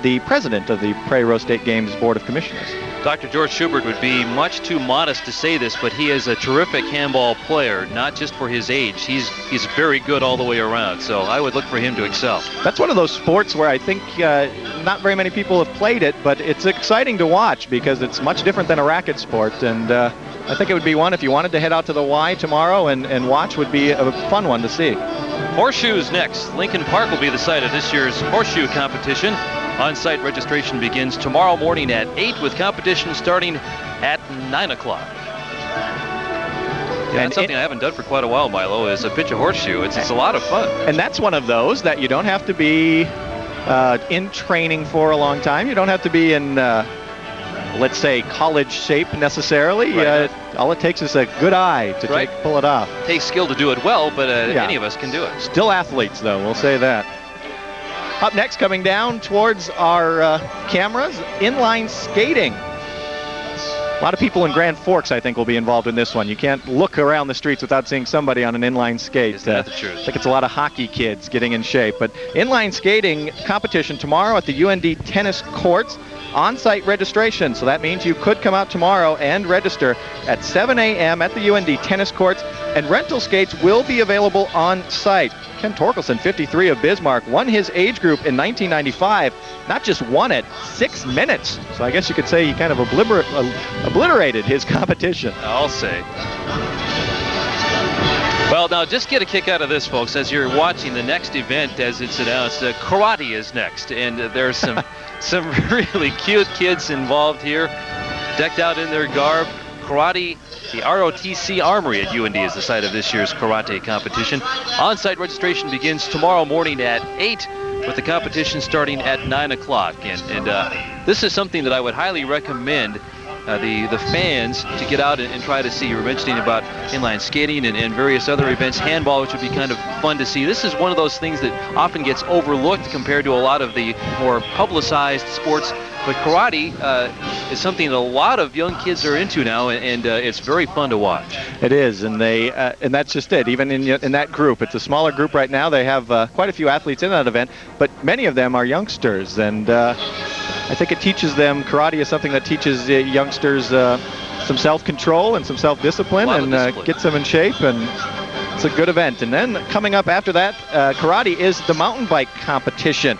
[SPEAKER 2] the president of the Prairie Rose State Games Board of Commissioners.
[SPEAKER 3] Dr. George Schubert would be much too modest to say this, but he is a terrific handball player, not just for his age. He's very good all the way around, so I would look for him to excel.
[SPEAKER 2] That's one of those sports where I think not very many people have played it, but it's exciting to watch because it's much different than a racket sport, and I think it would be one, if you wanted to head out to the Y tomorrow and watch, would be a fun one to see.
[SPEAKER 3] Horseshoes next. Lincoln Park will be the site of this year's horseshoe competition. On-site registration begins tomorrow morning at 8 with competition starting at 9 o'clock. Yeah, that's something I haven't done for quite a while, Milo, is a pitch a horseshoe. It's a lot of fun.
[SPEAKER 2] And that's one of those that you don't have to be in training for a long time. You don't have to be in, let's say, college shape necessarily.
[SPEAKER 3] Right.
[SPEAKER 2] All it takes is a good eye to pull it off.
[SPEAKER 3] It takes skill to do it well, but any of us can do it.
[SPEAKER 2] Still athletes, though, we'll say that. Up next, coming down towards our cameras, inline skating. A lot of people in Grand Forks, I think, will be involved in this one. You can't look around the streets without seeing somebody on an inline skate.
[SPEAKER 3] Isn't that the truth?
[SPEAKER 2] I think it's a lot of hockey kids getting in shape. But inline skating competition tomorrow at the UND tennis courts. On-site registration, so that means you could come out tomorrow and register at 7 a.m. at the UND tennis courts, and rental skates will be available on site. Ken Torkelson, 53 of Bismarck, won his age group in 1995. Not just won it, 6 minutes. So I guess you could say he kind of obliterated his competition.
[SPEAKER 3] I'll say. Well, now just get a kick out of this, folks, as you're watching the next event as it's announced. Karate is next, and there's some really cute kids involved here, decked out in their garb. Karate, the ROTC Armory at UND is the site of this year's karate competition. On-site registration begins tomorrow morning at 8, with the competition starting at 9 o'clock. And this is something that I would highly recommend the fans to get out and try to see. You were mentioning about inline skating and various other events, handball, which would be kind of fun to see. This is one of those things that often gets overlooked compared to a lot of the more publicized sports. But karate is something that a lot of young kids are into now, and it's very fun to watch.
[SPEAKER 2] It is, and and that's just it. Even in that group, it's a smaller group right now. They have quite a few athletes in that event, but many of them are youngsters, and I think it teaches them. Karate is something that teaches youngsters some self-control and some self-discipline, and gets them in shape, and it's a good event. And then coming up after that, karate is the mountain bike competition.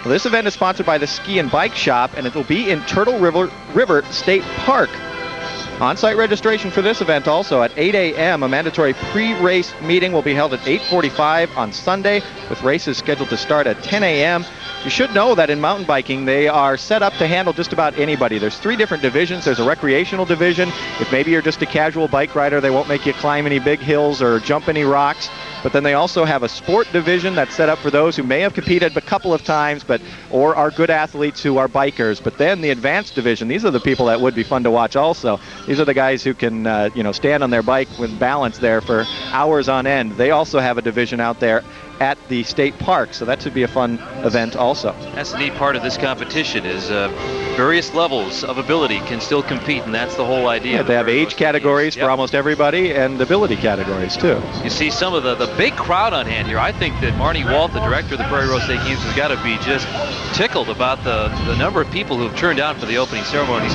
[SPEAKER 2] Well, this event is sponsored by the Ski and Bike Shop, and it will be in Turtle River State Park. On-site registration for this event also at 8 a.m. A mandatory pre-race meeting will be held at 8:45 on Sunday, with races scheduled to start at 10 a.m. You should know that in mountain biking, they are set up to handle just about anybody. There's 3 different divisions. There's a recreational division. If maybe you're just a casual bike rider, they won't make you climb any big hills or jump any rocks. But then they also have a sport division that's set up for those who may have competed a couple of times, or are good athletes who are bikers. But then the advanced division, these are the people that would be fun to watch also. These are the guys who can, stand on their bike with balance there for hours on end. They also have a division out there at the state park, so that should be a fun event also.
[SPEAKER 3] That's the neat part of this competition is various levels of ability can still compete, and that's the whole idea.
[SPEAKER 2] Yeah, they have age categories for almost everybody and ability categories too.
[SPEAKER 3] You see some of the big crowd on hand here. I think that Marnie Walt, the director of the Prairie Rose State Games, has got to be just tickled about the number of people who have turned out for the opening ceremonies.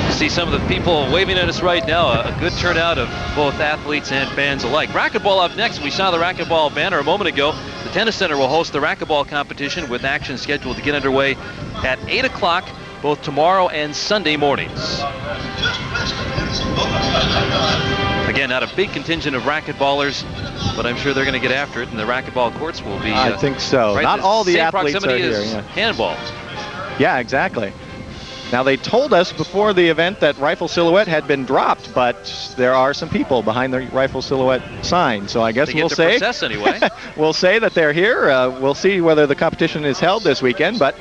[SPEAKER 3] You see some of the people waving at us right now, a good turnout of both athletes and fans alike. Racquetball up next. We saw the racquetball banner a moment ago. The Tennis Center will host the racquetball competition with action scheduled to get underway at 8 o'clock both tomorrow and Sunday mornings. Again, not a big contingent of racquetballers, but I'm sure they're going to get after it, and the racquetball courts will be.
[SPEAKER 2] I think so.
[SPEAKER 3] Right,
[SPEAKER 2] not all the
[SPEAKER 3] same
[SPEAKER 2] athletes
[SPEAKER 3] proximity
[SPEAKER 2] are here.
[SPEAKER 3] as
[SPEAKER 2] Yeah.
[SPEAKER 3] handball.
[SPEAKER 2] Yeah, exactly. Now, they told us before the event that Rifle Silhouette had been dropped, but there are some people behind the Rifle Silhouette sign. So I guess
[SPEAKER 3] They
[SPEAKER 2] we'll
[SPEAKER 3] get the
[SPEAKER 2] say
[SPEAKER 3] process anyway.
[SPEAKER 2] we'll say that they're here. We'll see whether the competition is held this weekend, but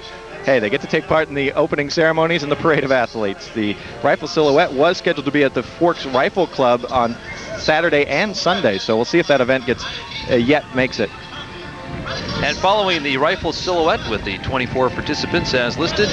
[SPEAKER 2] hey, they get to take part in the opening ceremonies and the parade of athletes. The Rifle Silhouette was scheduled to be at the Forks Rifle Club on Saturday and Sunday, so we'll see if that event gets makes it.
[SPEAKER 3] And following the Rifle Silhouette with the 24 participants as listed,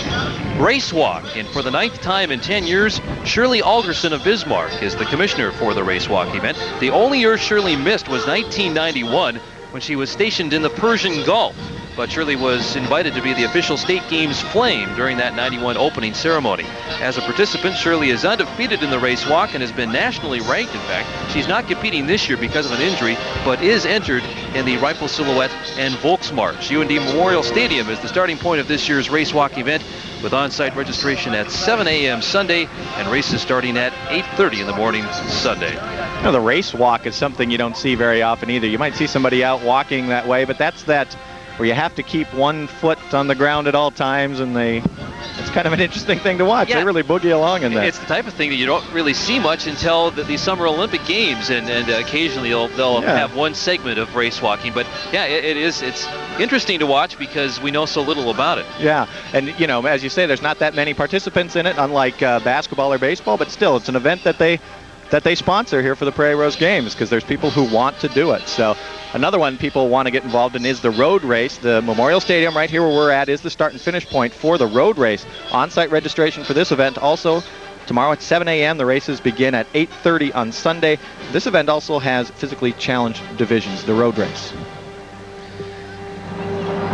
[SPEAKER 3] Race Walk. And for the 9th time in 10 years, Shirley Algerson of Bismarck is the commissioner for the Race Walk event. The only year Shirley missed was 1991 when she was stationed in the Persian Gulf. But Shirley was invited to be the official state games flame during that 91 opening ceremony. As a participant, Shirley is undefeated in the race walk and has been nationally ranked. In fact, she's not competing this year because of an injury, but is entered in the Rifle Silhouette and Volksmarch. UND Memorial Stadium is the starting point of this year's race walk event, with on-site registration at 7 a.m. Sunday and races starting at 8:30 in the morning Sunday.
[SPEAKER 2] You know, the race walk is something you don't see very often either. You might see somebody out walking that way, but that's where you have to keep one foot on the ground at all times, and it's kind of an interesting thing to watch.
[SPEAKER 3] Yeah.
[SPEAKER 2] They really boogie along in that.
[SPEAKER 3] It's the type of thing that you don't really see much until the Summer Olympic Games, and occasionally they'll have one segment of race walking. But yeah, it's interesting to watch because we know so little about it.
[SPEAKER 2] Yeah, and you know, as you say, there's not that many participants in it, unlike basketball or baseball, but still, it's an event that they sponsor here for the Prairie Rose Games because there's people who want to do it. So another one people want to get involved in is the road race. The Memorial Stadium right here where we're at is the start and finish point for the road race. On-site registration for this event also tomorrow at 7 a.m. The races begin at 8:30 on Sunday. This event also has physically challenged divisions, the road race.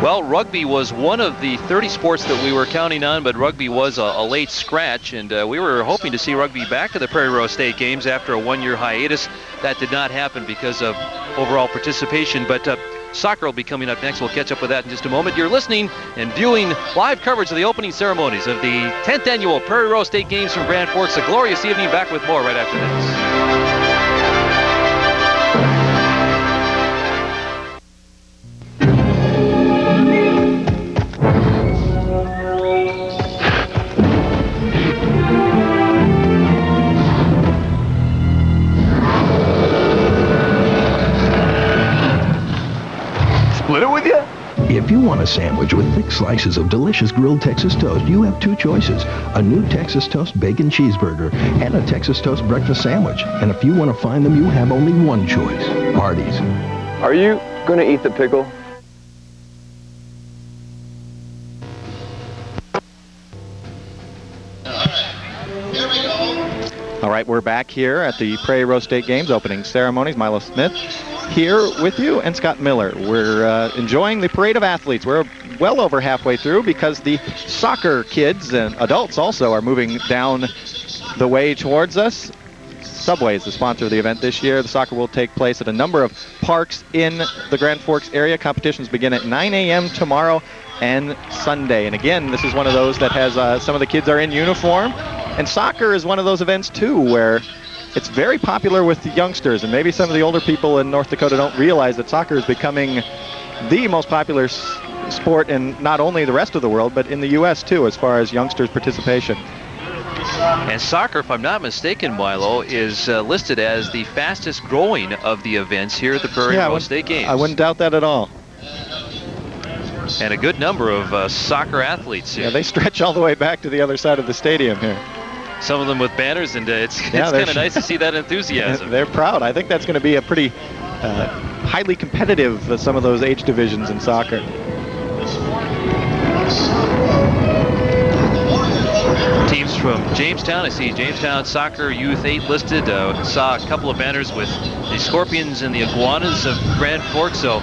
[SPEAKER 3] Well, rugby was one of the 30 sports that we were counting on, but rugby was a late scratch, and we were hoping to see rugby back at the Prairie Rose State Games after a one-year hiatus. That did not happen because of overall participation, but soccer will be coming up next. We'll catch up with that in just a moment. You're listening and viewing live coverage of the opening ceremonies of the 10th annual Prairie Rose State Games from Grand Forks. A glorious evening. Back with more right after this.
[SPEAKER 22] Split it with you? If you want a sandwich with thick slices of delicious grilled Texas toast, you have two choices. A new Texas Toast Bacon Cheeseburger and a Texas Toast Breakfast Sandwich. And if you want to find them, you have only one choice. Hardee's.
[SPEAKER 23] Are you going to eat the pickle?
[SPEAKER 2] All right, we're back here at the Prairie Rose State Games opening ceremonies. Milo Smith here with you and Scott Miller. We're enjoying the parade of athletes. We're well over halfway through because the soccer kids and adults also are moving down the way towards us. Subway is the sponsor of the event this year. The soccer will take place at a number of parks in the Grand Forks area. Competitions begin at 9 a.m. tomorrow and Sunday. And again, this is one of those that has some of the kids are in uniform. And soccer is one of those events, too, where it's very popular with the youngsters. And maybe some of the older people in North Dakota don't realize that soccer is becoming the most popular sport in not only the rest of the world, but in the U.S., too, as far as youngsters' participation.
[SPEAKER 3] And soccer, if I'm not mistaken, Milo, is listed as the fastest growing of the events here at the Prairie Rose State Games.
[SPEAKER 2] I wouldn't doubt that at all.
[SPEAKER 3] And a good number of soccer athletes here.
[SPEAKER 2] Yeah, they stretch all the way back to the other side of the stadium here.
[SPEAKER 3] Some of them with banners, and it's kind of nice to see that enthusiasm.
[SPEAKER 2] They're proud. I think that's going to be a pretty highly competitive, some of those age divisions in soccer.
[SPEAKER 3] Teams from Jamestown. I see Jamestown Soccer Youth 8 listed. Saw a couple of banners with the Scorpions and the Iguanas of Grand Forks. So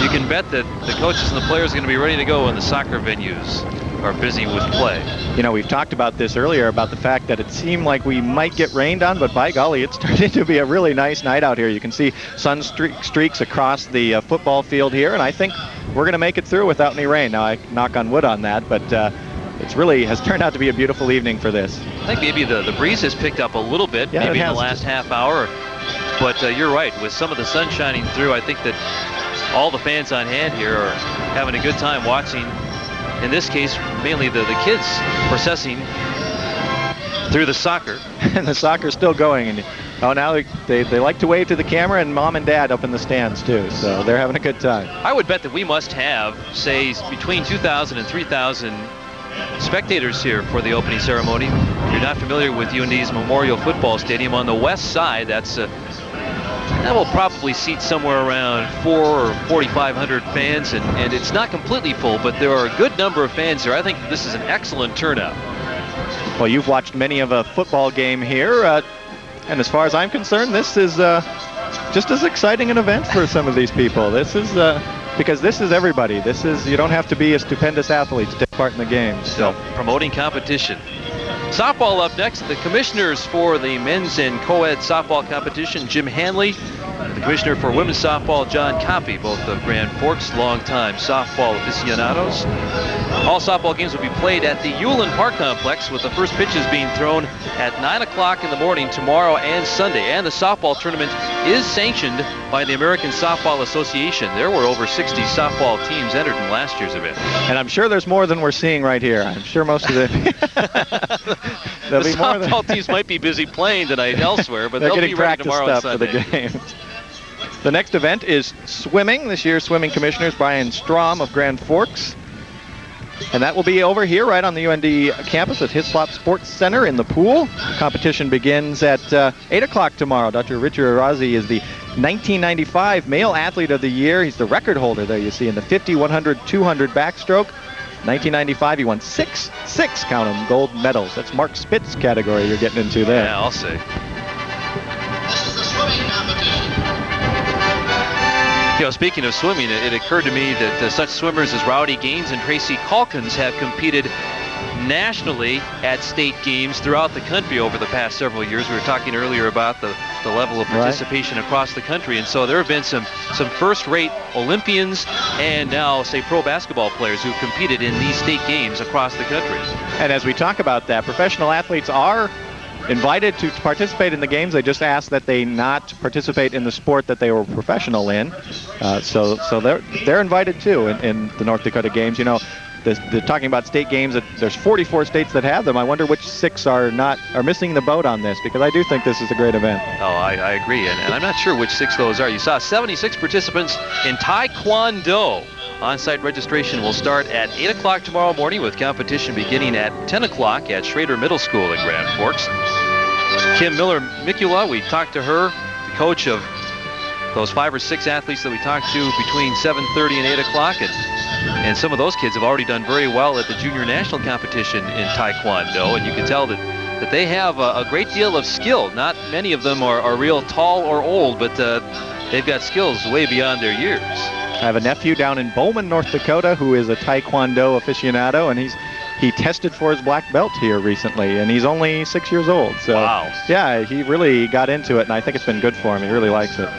[SPEAKER 3] you can bet that the coaches and the players are going to be ready to go when the soccer venues are busy with play.
[SPEAKER 2] You know, we've talked about this earlier about the fact that it seemed like we might get rained on, but by golly, it's starting to be a really nice night out here. You can see sun streaks across the football field here, and I think we're going to make it through without any rain. Now, I knock on wood on that, but it's really has turned out to be a beautiful evening for this.
[SPEAKER 3] I think maybe the breeze has picked up a little bit,
[SPEAKER 2] Yeah,
[SPEAKER 3] maybe
[SPEAKER 2] it
[SPEAKER 3] in the
[SPEAKER 2] has.
[SPEAKER 3] last half hour. But you're right, with some of the sun shining through, I think that all the fans on hand here are having a good time watching, in this case, mainly the kids processing through the soccer.
[SPEAKER 2] And the soccer's still going. And now they like to wave to the camera, and mom and dad up in the stands too, so they're having a good time.
[SPEAKER 3] I would bet that we must have, say, between 2,000 and 3,000 spectators here for the opening ceremony. If you're not familiar with UND's Memorial Football Stadium, on the west side, that will probably seat somewhere around 4,000 or 4,500 fans, and it's not completely full, but there are a good number of fans here. I think this is an excellent turnout.
[SPEAKER 2] Well, you've watched many of a football game here, and as far as I'm concerned, this is just as exciting an event for some of these people. This is because this is everybody. You don't have to be a stupendous athlete to take part in the games. So
[SPEAKER 3] promoting competition. Softball up next. The commissioners for the men's and co-ed softball competition, Jim Hanley. The commissioner for women's softball, John Coffey, both of Grand Forks, longtime softball aficionados. All softball games will be played at the Ulen Park Complex, with the first pitches being thrown at 9 o'clock in the morning tomorrow and Sunday. And the softball tournament is sanctioned by the American Softball Association. There were over 60 softball teams entered in last year's event.
[SPEAKER 2] And I'm sure there's more than we're seeing right here. I'm sure most of
[SPEAKER 3] the softball teams might be busy playing tonight elsewhere, but they'll be ready tomorrow and Sunday.
[SPEAKER 2] For the games. The next event is swimming. This year's swimming commissioner is Brian Strom of Grand Forks. And that will be over here right on the UND campus at Hislop Sports Center in the pool. Competition begins at 8 o'clock tomorrow. Dr. Richard Arazi is the 1995 Male Athlete of the Year. He's the record holder there, you see, in the 50, 100, 200 backstroke. 1995, he won six, count them, gold medals. That's Mark Spitz category you're getting into there.
[SPEAKER 3] Yeah, I'll say. You know, speaking of swimming, it occurred to me that such swimmers as Rowdy Gaines and Tracy Calkins have competed nationally at state games throughout the country over the past several years. We were talking earlier about the level of participation across the country, and so there have been some first-rate Olympians and now, say, pro basketball players who competed in these state games across the country.
[SPEAKER 2] And as we talk about that, professional athletes are invited to participate in the games. They just ask that they not participate in the sport that they were professional in. So they're invited too in the North Dakota games. You know, they're talking about state games. There's 44 states that have them. I wonder which 6 are missing the boat on this, because I do think this is a great event.
[SPEAKER 3] Oh, I agree, and I'm not sure which 6 those are. You saw 76 participants in Taekwondo. On-site registration will start at 8 o'clock tomorrow morning, with competition beginning at 10 o'clock at Schrader Middle School in Grand Forks. Kim Miller-Mikula, we talked to her, the coach of those 5 or 6 athletes that we talked to between 7:30 and 8 o'clock. And some of those kids have already done very well at the junior national competition in Taekwondo. And you can tell that they have a great deal of skill. Not many of them are real tall or old, but they've got skills way beyond their years.
[SPEAKER 2] I have a nephew down in Bowman, North Dakota, who is a Taekwondo aficionado, and he tested for his black belt here recently, and he's only 6 years old. So,
[SPEAKER 3] wow.
[SPEAKER 2] Yeah, he really got into it, and I think it's been good for him. He really likes it.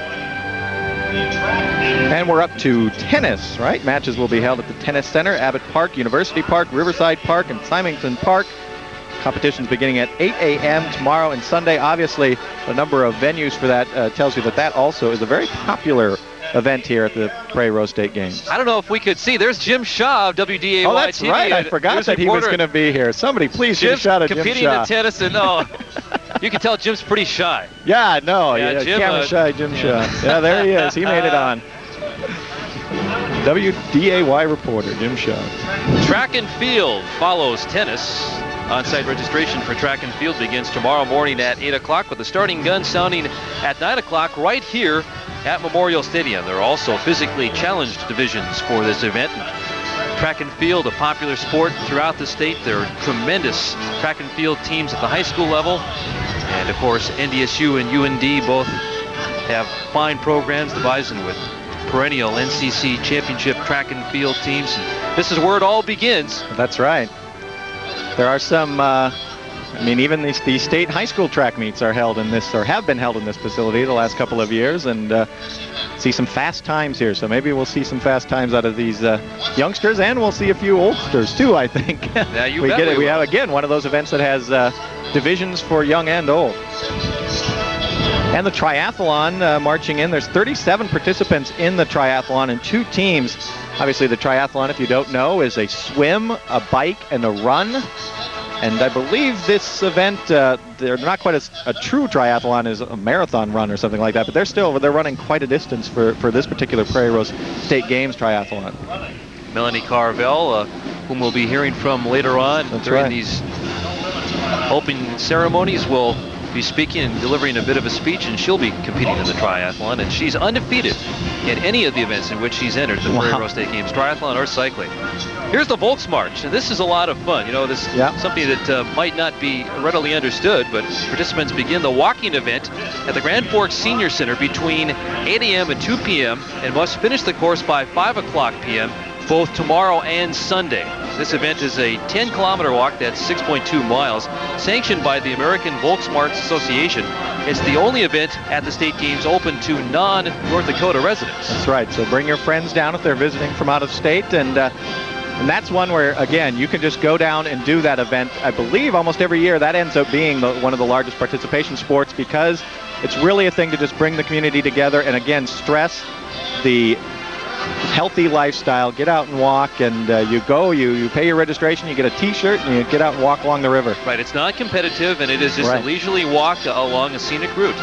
[SPEAKER 2] And we're up to tennis, right? Matches will be held at the Tennis Center, Abbott Park, University Park, Riverside Park, and Symington Park. Competitions beginning at 8 a.m. tomorrow and Sunday. Obviously, the number of venues for that tells you that also is a very popular event here at the Prairie Rose State Games.
[SPEAKER 3] I don't know if we could see. There's Jim Shaw of WDAY TV.
[SPEAKER 2] Oh, that's right. I forgot that he was going to be here. Somebody please get a shot at Jim Shaw.
[SPEAKER 3] Competing in tennis, and you can tell Jim's pretty shy.
[SPEAKER 2] Yeah, no.
[SPEAKER 3] Yeah, Jim,
[SPEAKER 2] camera shy Jim Shaw. Yeah, there he is. He made it on. WDAY reporter, Jim Shaw.
[SPEAKER 3] Track and field follows tennis. On-site registration for track and field begins tomorrow morning at 8 o'clock, with the starting gun sounding at 9 o'clock right here at Memorial Stadium. There are also physically challenged divisions for this event. Track and field, a popular sport throughout the state. There are tremendous track and field teams at the high school level. And, of course, NDSU and UND both have fine programs. The Bison with perennial NCC championship track and field teams. And this is where it all begins.
[SPEAKER 2] That's right. There are some, even these state high school track meets are held in this, or have been held in this facility the last couple of years, and see some fast times here. So maybe we'll see some fast times out of these youngsters, and we'll see a few oldsters too, I think.
[SPEAKER 3] Yeah, you
[SPEAKER 2] we
[SPEAKER 3] bet
[SPEAKER 2] get it.
[SPEAKER 3] we
[SPEAKER 2] We
[SPEAKER 3] will.
[SPEAKER 2] have, again, one of those events that has divisions for young and old. And the triathlon marching in. There's 37 participants in the triathlon and 2 teams. Obviously, the triathlon, if you don't know, is a swim, a bike, and a run. And I believe this event, they're not quite a true triathlon as a marathon run or something like that, but they're running quite a distance for this particular Prairie Rose State Games triathlon.
[SPEAKER 3] Melanie Carvel, whom we'll be hearing from later on during these opening ceremonies, will be speaking and delivering a bit of a speech, and she'll be competing in the triathlon, and she's undefeated in any of the events in which she's entered the Prairie Rose State Games, triathlon or cycling. Here's the Volksmarch, and this is a lot of fun. You know, this is something that might not be readily understood, but participants begin the walking event at the Grand Forks Senior Center between 8 a.m. and 2 p.m. and must finish the course by 5 o'clock p.m. both tomorrow and Sunday. This event is a 10-kilometer walk that's 6.2 miles, sanctioned by the American Volksmarch Association. It's the only event at the state games open to non-North Dakota residents.
[SPEAKER 2] That's right. So bring your friends down if they're visiting from out of state, and that's one where, again, you can just go down and do that event. I believe almost every year that ends up being one of the largest participation sports, because it's really a thing to just bring the community together and, again, stress the healthy lifestyle. Get out and walk, and you pay your registration, you get a t-shirt, and you get out and walk along the river.
[SPEAKER 3] Right, it's not competitive, and it is just a leisurely walk along a scenic route.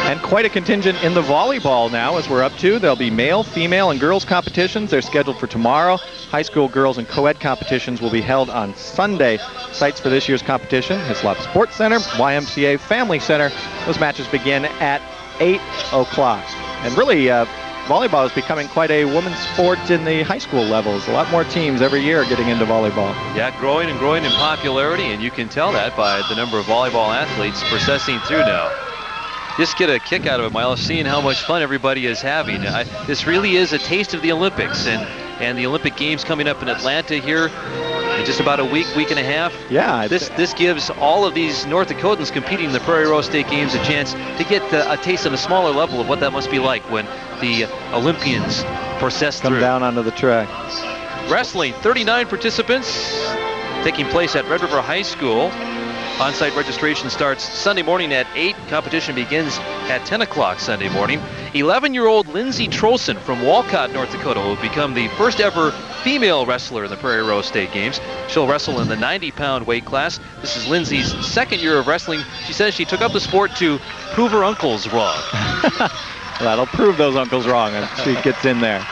[SPEAKER 2] And quite a contingent in the volleyball now, as we're up to. There'll be male, female, and girls competitions. They're scheduled for tomorrow. High school girls and co-ed competitions will be held on Sunday. Sites for this year's competition: Hislop Sports Center, YMCA Family Center. Those matches begin at 8 o'clock. And really, volleyball is becoming quite a women's sport in the high school levels. A lot more teams every year getting into volleyball.
[SPEAKER 3] Yeah, growing and growing in popularity, and you can tell that by the number of volleyball athletes processing through now. Just get a kick out of it, Miles, seeing how much fun everybody is having. This really is a taste of the Olympics, and the Olympic Games coming up in Atlanta here in just about a week and a half.
[SPEAKER 2] Yeah.
[SPEAKER 3] This gives all of these North Dakotans competing in the Prairie Rose State Games a chance to get a taste on a smaller level of what that must be like when the Olympians process through.
[SPEAKER 2] Come down onto the track.
[SPEAKER 3] Wrestling, 39 participants taking place at Red River High School. On-site registration starts Sunday morning at 8. Competition begins at 10 o'clock Sunday morning. 11-year-old Lindsay Trosen from Walcott, North Dakota, will become the first ever female wrestler in the Prairie Rose State Games. She'll wrestle in the 90-pound weight class. This is Lindsay's second year of wrestling. She says she took up the sport to prove her uncles wrong.
[SPEAKER 2] That'll prove those uncles wrong if she gets in there.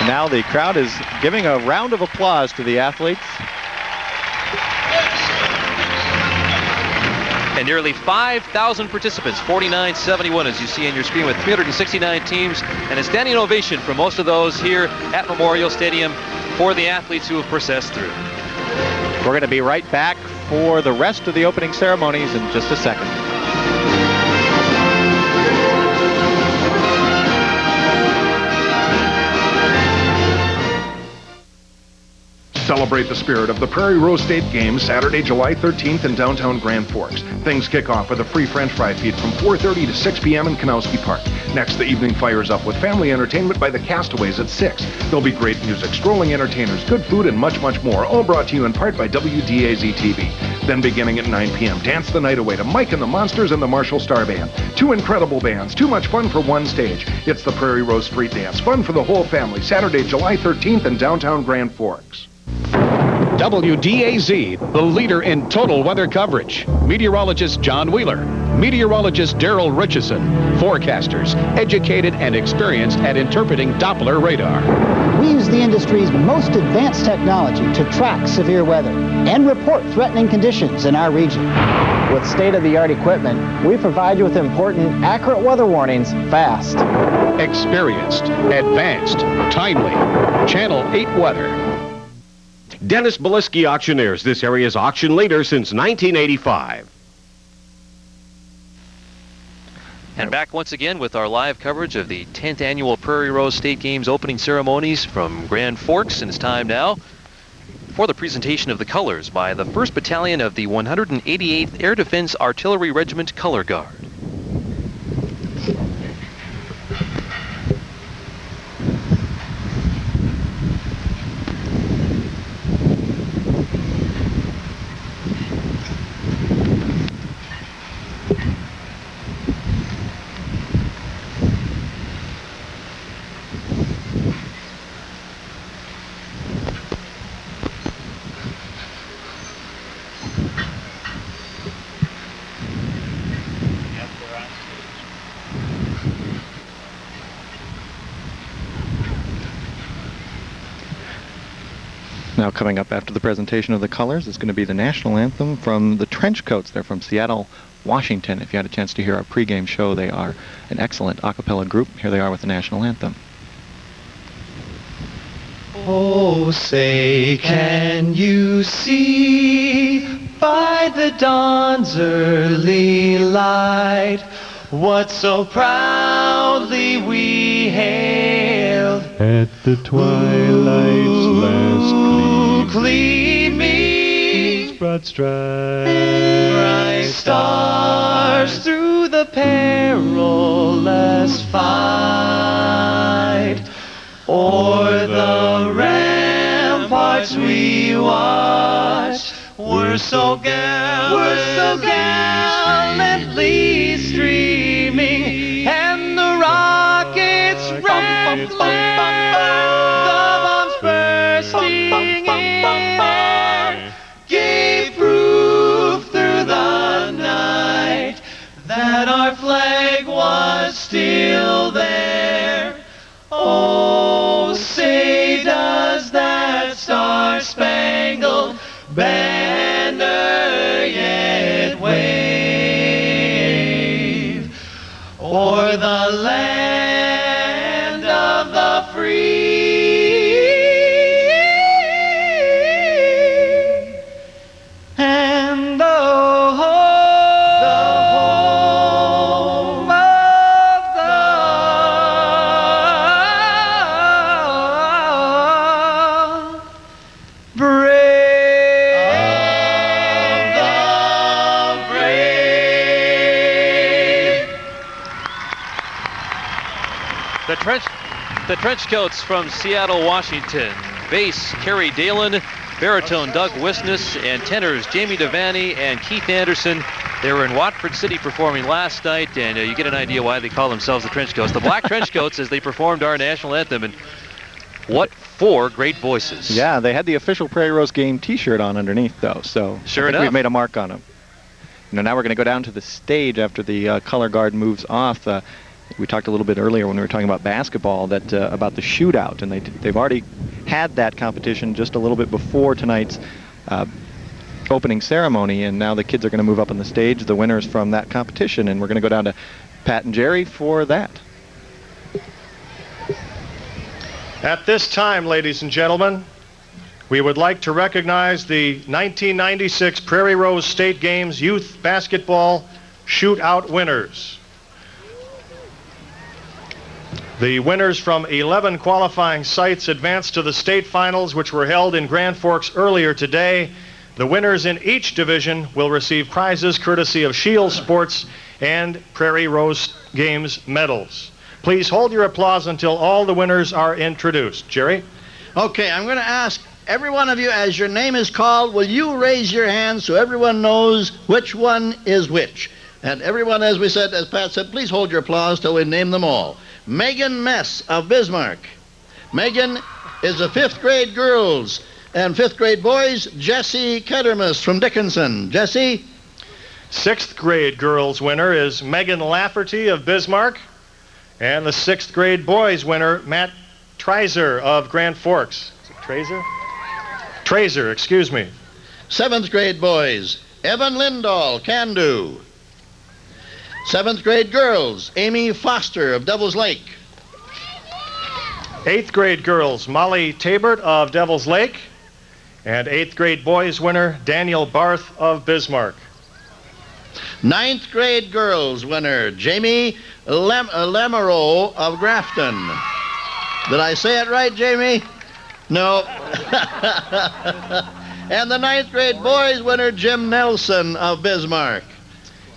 [SPEAKER 2] And now the crowd is giving a round of applause to the athletes.
[SPEAKER 3] And nearly 5,000 participants, 4971 as you see on your screen, with 369 teams, and a standing ovation for most of those here at Memorial Stadium for the athletes who have processed through.
[SPEAKER 2] We're going to be right back for the rest of the opening ceremonies in just a second.
[SPEAKER 12] Celebrate the spirit of the Prairie Rose State Games Saturday, July 13th in downtown Grand Forks. Things kick off with a free French fry feed from 4:30 to 6 p.m. in Kanowski Park. Next, the evening fires up with family entertainment by the Castaways at 6. There'll be great music, strolling entertainers, good food, and much, much more, all brought to you in part by WDAZ-TV. Then beginning at 9 p.m., dance the night away to Mike and the Monsters and the Marshall Star Band. 2 incredible bands, too much fun for one stage. It's the Prairie Rose Street Dance, fun for the whole family, Saturday, July 13th in downtown Grand Forks. WDAZ, the leader in total weather coverage. Meteorologist John Wheeler, meteorologist Daryl Richardson, forecasters educated and experienced at interpreting Doppler radar.
[SPEAKER 8] We use the industry's most advanced technology to track severe weather and report threatening conditions in our region.
[SPEAKER 9] With state-of-the-art equipment, we provide you with important, accurate weather warnings fast.
[SPEAKER 12] Experienced, advanced, timely. Channel 8 weather.
[SPEAKER 11] Dennis Bieliski Auctioneers, this area's auction leader since 1985.
[SPEAKER 3] And back once again with our live coverage of the 10th annual Prairie Rose State Games opening ceremonies from Grand Forks. And it's time now for the presentation of the colors by the 1st Battalion of the 188th Air Defense Artillery Regiment Color Guard.
[SPEAKER 2] Now coming up after the presentation of the colors is going to be the national anthem from the Trenchcoats. They're from Seattle, Washington. If you had a chance to hear our pregame show, they are an excellent a cappella group. Here they are with the national anthem.
[SPEAKER 10] Oh, say, can you see by the dawn's early light what so proudly we hailed
[SPEAKER 12] At the twilight's last
[SPEAKER 10] gleaming
[SPEAKER 12] broad
[SPEAKER 10] bright stars through the perilous fight? O'er the ramparts we watched were so gallantly streaming, and the rockets rammed, the bombs bursting in air gave proof through the night that our flag was still there. Oh, say does that star-spangled banner yet wave o'er the land of the free and the home of the
[SPEAKER 3] The Trenchcoats from Seattle, Washington. Bass, Kerry Dalen, baritone Doug Wisness, and tenors Jamie Devaney and Keith Anderson. They were in Watford City performing last night, and you get an idea why they call themselves the Trenchcoats. The Black Trenchcoats as they performed our national anthem, and what four great voices.
[SPEAKER 2] Yeah, they had the official Prairie Rose game t-shirt on underneath, though, so
[SPEAKER 3] sure
[SPEAKER 2] I think
[SPEAKER 3] enough.
[SPEAKER 2] we've made a mark on them. Now we're going to go down to the stage after the color guard moves off. We talked a little bit earlier when we were talking about basketball about the shootout, and they've already had that competition just a little bit before tonight's opening ceremony, and now the kids are going to move up on the stage, the winners from that competition, and we're going to go down to Pat and Jerry for that.
[SPEAKER 5] At this time, ladies and gentlemen, we would like to recognize the 1996 Prairie Rose State Games Youth Basketball Shootout winners. The winners from 11 qualifying sites advanced to the state finals, which were held in Grand Forks earlier today. The winners in each division will receive prizes courtesy of Shield Sports and Prairie Rose Games medals. Please hold your applause until all the winners are introduced. Jerry?
[SPEAKER 4] Okay, I'm going to ask every one of you, as your name is called, will you raise your hand so everyone knows which one is which? And everyone, as we said, as Pat said, please hold your applause till we name them all. Megan Mess of Bismarck. Megan is a 5th grade girls and 5th grade boys. Jesse Kettermas from Dickinson. Jesse?
[SPEAKER 5] 6th grade girls winner is Megan Lafferty of Bismarck. And the 6th grade boys winner, Matt Treiser of Grand Forks. Is it Trazer? Trazer, excuse me.
[SPEAKER 4] 7th grade boys, Evan Lindahl, Can-Do. 7th grade girls, Amy Foster of Devil's Lake.
[SPEAKER 5] 8th grade girls, Molly Tabert of Devil's Lake. And 8th grade boys winner, Daniel Barth of Bismarck.
[SPEAKER 4] 9th grade girls winner, Jamie Lamoureux of Grafton. Did I say it right, Jamie? No. And the 9th grade boys winner, Jim Nelson of Bismarck.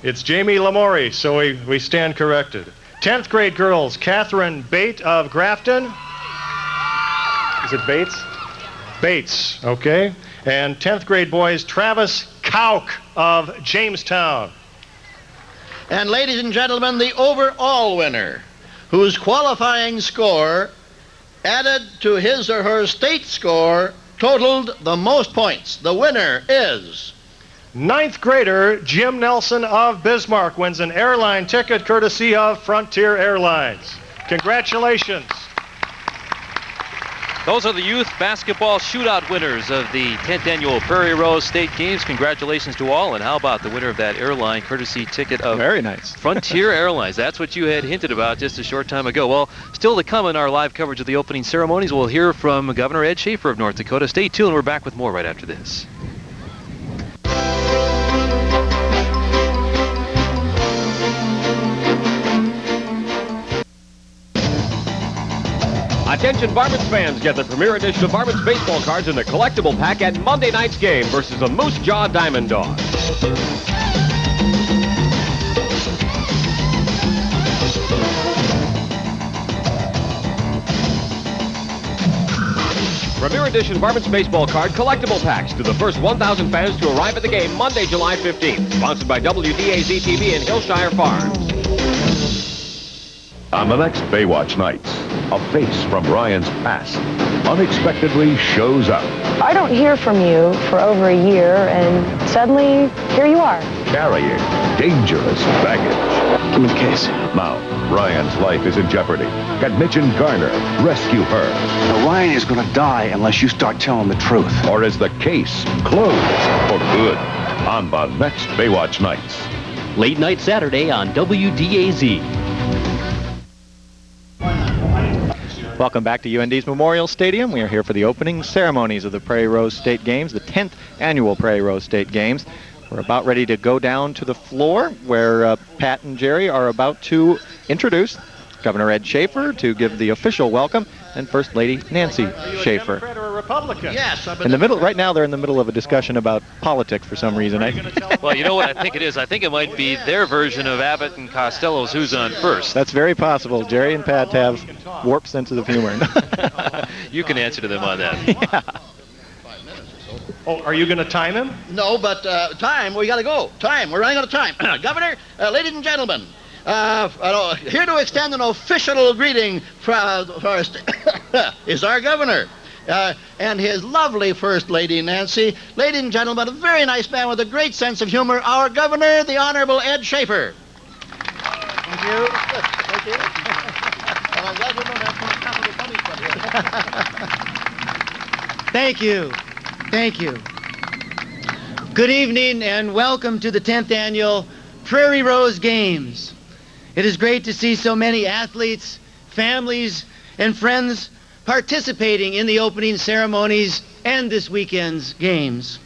[SPEAKER 5] It's Jamie Lamori, so we stand corrected. 10th grade girls, Catherine Bate of Grafton. Is it Bates? Bates, okay. And 10th grade boys, Travis Kauk of Jamestown.
[SPEAKER 4] And ladies and gentlemen, the overall winner, whose qualifying score added to his or her state score totaled the most points. The winner is
[SPEAKER 5] 9th grader Jim Nelson of Bismarck wins an airline ticket courtesy of Frontier Airlines. Congratulations.
[SPEAKER 3] Those are the youth basketball shootout winners of the 10th annual Prairie Rose State Games. Congratulations to all. And how about the winner of that airline courtesy ticket of
[SPEAKER 2] Very nice.
[SPEAKER 3] Frontier Airlines? That's what you had hinted about just a short time ago. Well, still to come in our live coverage of the opening ceremonies, we'll hear from Governor Ed Schaefer of North Dakota. Stay tuned. We're back with more right after this.
[SPEAKER 24] Attention Varmints fans, get the premier edition of Varmints baseball cards in the collectible pack at Monday night's game versus the Moose Jaw Diamond Dog. Premier edition Varmints baseball card collectible packs to the first 1,000 fans to arrive at the game Monday, July 15th. Sponsored by WDAZ-TV and Hillshire Farms.
[SPEAKER 13] On the next Baywatch Nights, a face from Ryan's past unexpectedly shows up.
[SPEAKER 14] I don't hear from you for over a year, and suddenly, here you are.
[SPEAKER 13] Carrying dangerous baggage.
[SPEAKER 15] Give me the case.
[SPEAKER 13] Now, Ryan's life is in jeopardy. Can Mitch and Garner rescue her?
[SPEAKER 15] Now, Ryan is going to die unless you start telling the truth.
[SPEAKER 13] Or is the case closed for good? On the next Baywatch Nights.
[SPEAKER 16] Late night Saturday on WDAZ.
[SPEAKER 2] Welcome back to UND's Memorial Stadium. We are here for the opening ceremonies of the Prairie Rose State Games, the 10th annual Prairie Rose State Games. We're about ready to go down to the floor where Pat and Jerry are about to introduce Governor Ed Schaefer to give the official welcome, and First Lady Nancy Schaefer.
[SPEAKER 5] Republican?
[SPEAKER 4] Yes.
[SPEAKER 2] In the middle, right now they're in the middle of a discussion about politics for some reason.
[SPEAKER 3] Well, you know what I think it is? I think it might be their version of Abbott and Costello's Who's on First.
[SPEAKER 2] That's very possible. Jerry and Pat have warped senses of humor.
[SPEAKER 3] You can answer to them on that.
[SPEAKER 2] Yeah.
[SPEAKER 5] Oh, are you going to time him?
[SPEAKER 4] No, but time, we got to go. Time, we're running out of time. Governor, ladies and gentlemen, here to extend an official greeting is our governor and his lovely First Lady, Nancy. Ladies and gentlemen, a very nice man with a great sense of humor, our governor, the Honorable Ed Schaefer. Thank you. Thank you. And I'm glad we're not capital punishment here.
[SPEAKER 25] Thank you. Thank you. Good evening and welcome to the 10th annual Prairie Rose Games. It is great to see so many athletes, families, and friends participating in the opening ceremonies and this weekend's games.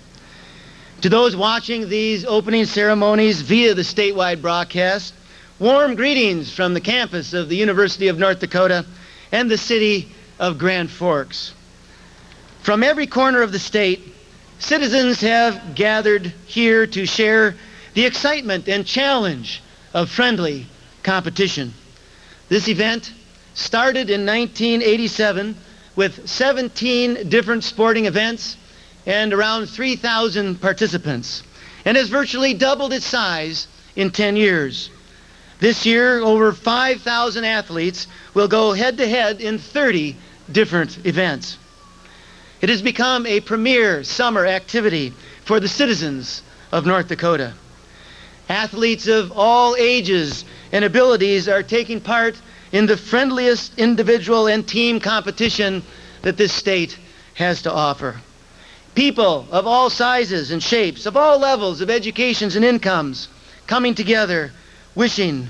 [SPEAKER 25] To those watching these opening ceremonies via the statewide broadcast, warm greetings from the campus of the University of North Dakota and the city of Grand Forks. From every corner of the state, citizens have gathered here to share the excitement and challenge of friendly competition. This event started in 1987 with 17 different sporting events and around 3,000 participants, and has virtually doubled its size in 10 years. This year, over 5,000 athletes will go head-to-head in 30 different events. It has become a premier summer activity for the citizens of North Dakota. Athletes of all ages and abilities are taking part in the friendliest individual and team competition that this state has to offer. People of all sizes and shapes, of all levels of educations and incomes, coming together, wishing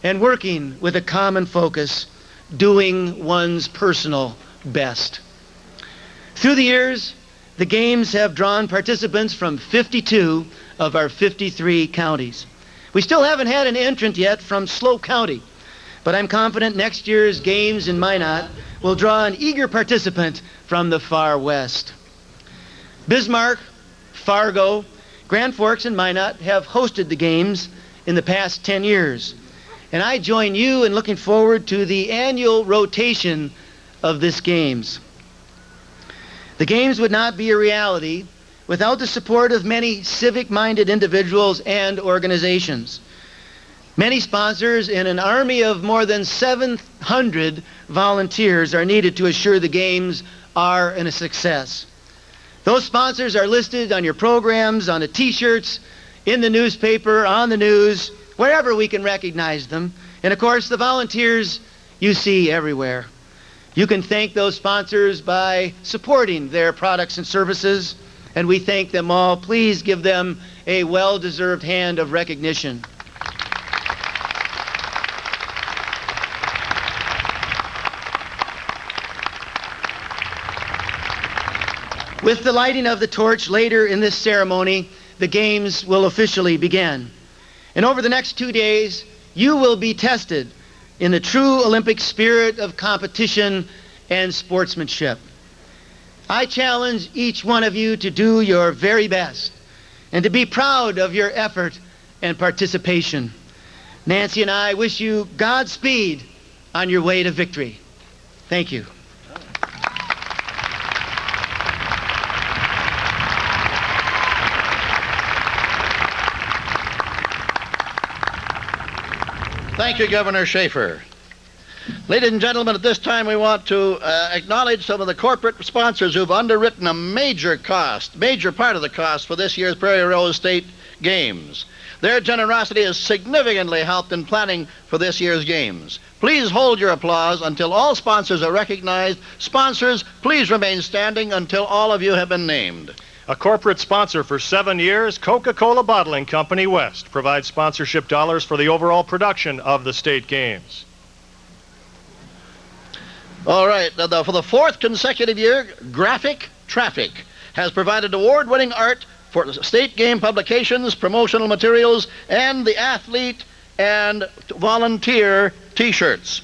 [SPEAKER 25] and working with a common focus, doing one's personal best. Through the years, the games have drawn participants from 52 of our 53 counties. We still haven't had an entrant yet from Slow County, but I'm confident next year's games in Minot will draw an eager participant from the far west. Bismarck, Fargo, Grand Forks, and Minot have hosted the games in the past 10 years, and I join you in looking forward to the annual rotation of this games. The games would not be a reality without the support of many civic-minded individuals and organizations. Many sponsors and an army of more than 700 volunteers are needed to assure the games are a success. Those sponsors are listed on your programs, on the t-shirts, in the newspaper, on the news, wherever we can recognize them. And of course, the volunteers you see everywhere. You can thank those sponsors by supporting their products and services, and we thank them all. Please give them a well-deserved hand of recognition. With the lighting of the torch later in this ceremony, the games will officially begin. And over the next 2 days, you will be tested in the true Olympic spirit of competition and sportsmanship. I challenge each one of you to do your very best and to be proud of your effort and participation. Nancy and I wish you Godspeed on your way to victory. Thank you.
[SPEAKER 4] Thank you, Governor Schaefer. Ladies and gentlemen, at this time we want to acknowledge some of the corporate sponsors who've underwritten a major part of the cost for this year's Prairie Rose State Games. Their generosity has significantly helped in planning for this year's games. Please hold your applause until all sponsors are recognized. Sponsors, please remain standing until all of you have been named.
[SPEAKER 5] A corporate sponsor for 7 years, Coca-Cola Bottling Company West provides sponsorship dollars for the overall production of the state games.
[SPEAKER 4] All right, for the 4th consecutive year, Graphic Traffic has provided award-winning art for state game publications, promotional materials, and the athlete and volunteer T-shirts.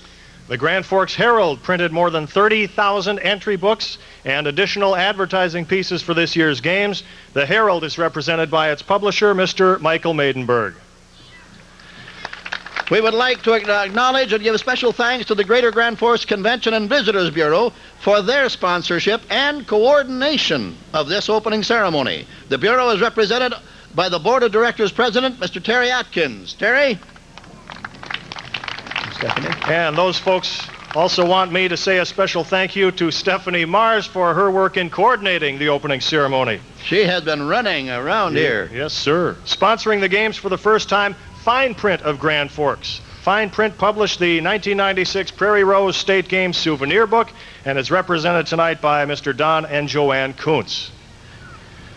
[SPEAKER 5] The Grand Forks Herald printed more than 30,000 entry books and additional advertising pieces for this year's games. The Herald is represented by its publisher, Mr. Michael Maidenberg.
[SPEAKER 4] We would like to acknowledge and give special thanks to the Greater Grand Forks Convention and Visitors Bureau for their sponsorship and coordination of this opening ceremony. The Bureau is represented by the Board of Directors President, Mr. Terry Atkins. Terry?
[SPEAKER 5] Stephanie. And those folks also want me to say a special thank you to Stephanie Mars for her work in coordinating the opening ceremony.
[SPEAKER 4] She has been running around here.
[SPEAKER 5] Yes, sir. Sponsoring the games for the first time, Fine Print of Grand Forks. Fine Print published the 1996 Prairie Rose State Games souvenir book and is represented tonight by Mr. Don and Joanne Kuntz.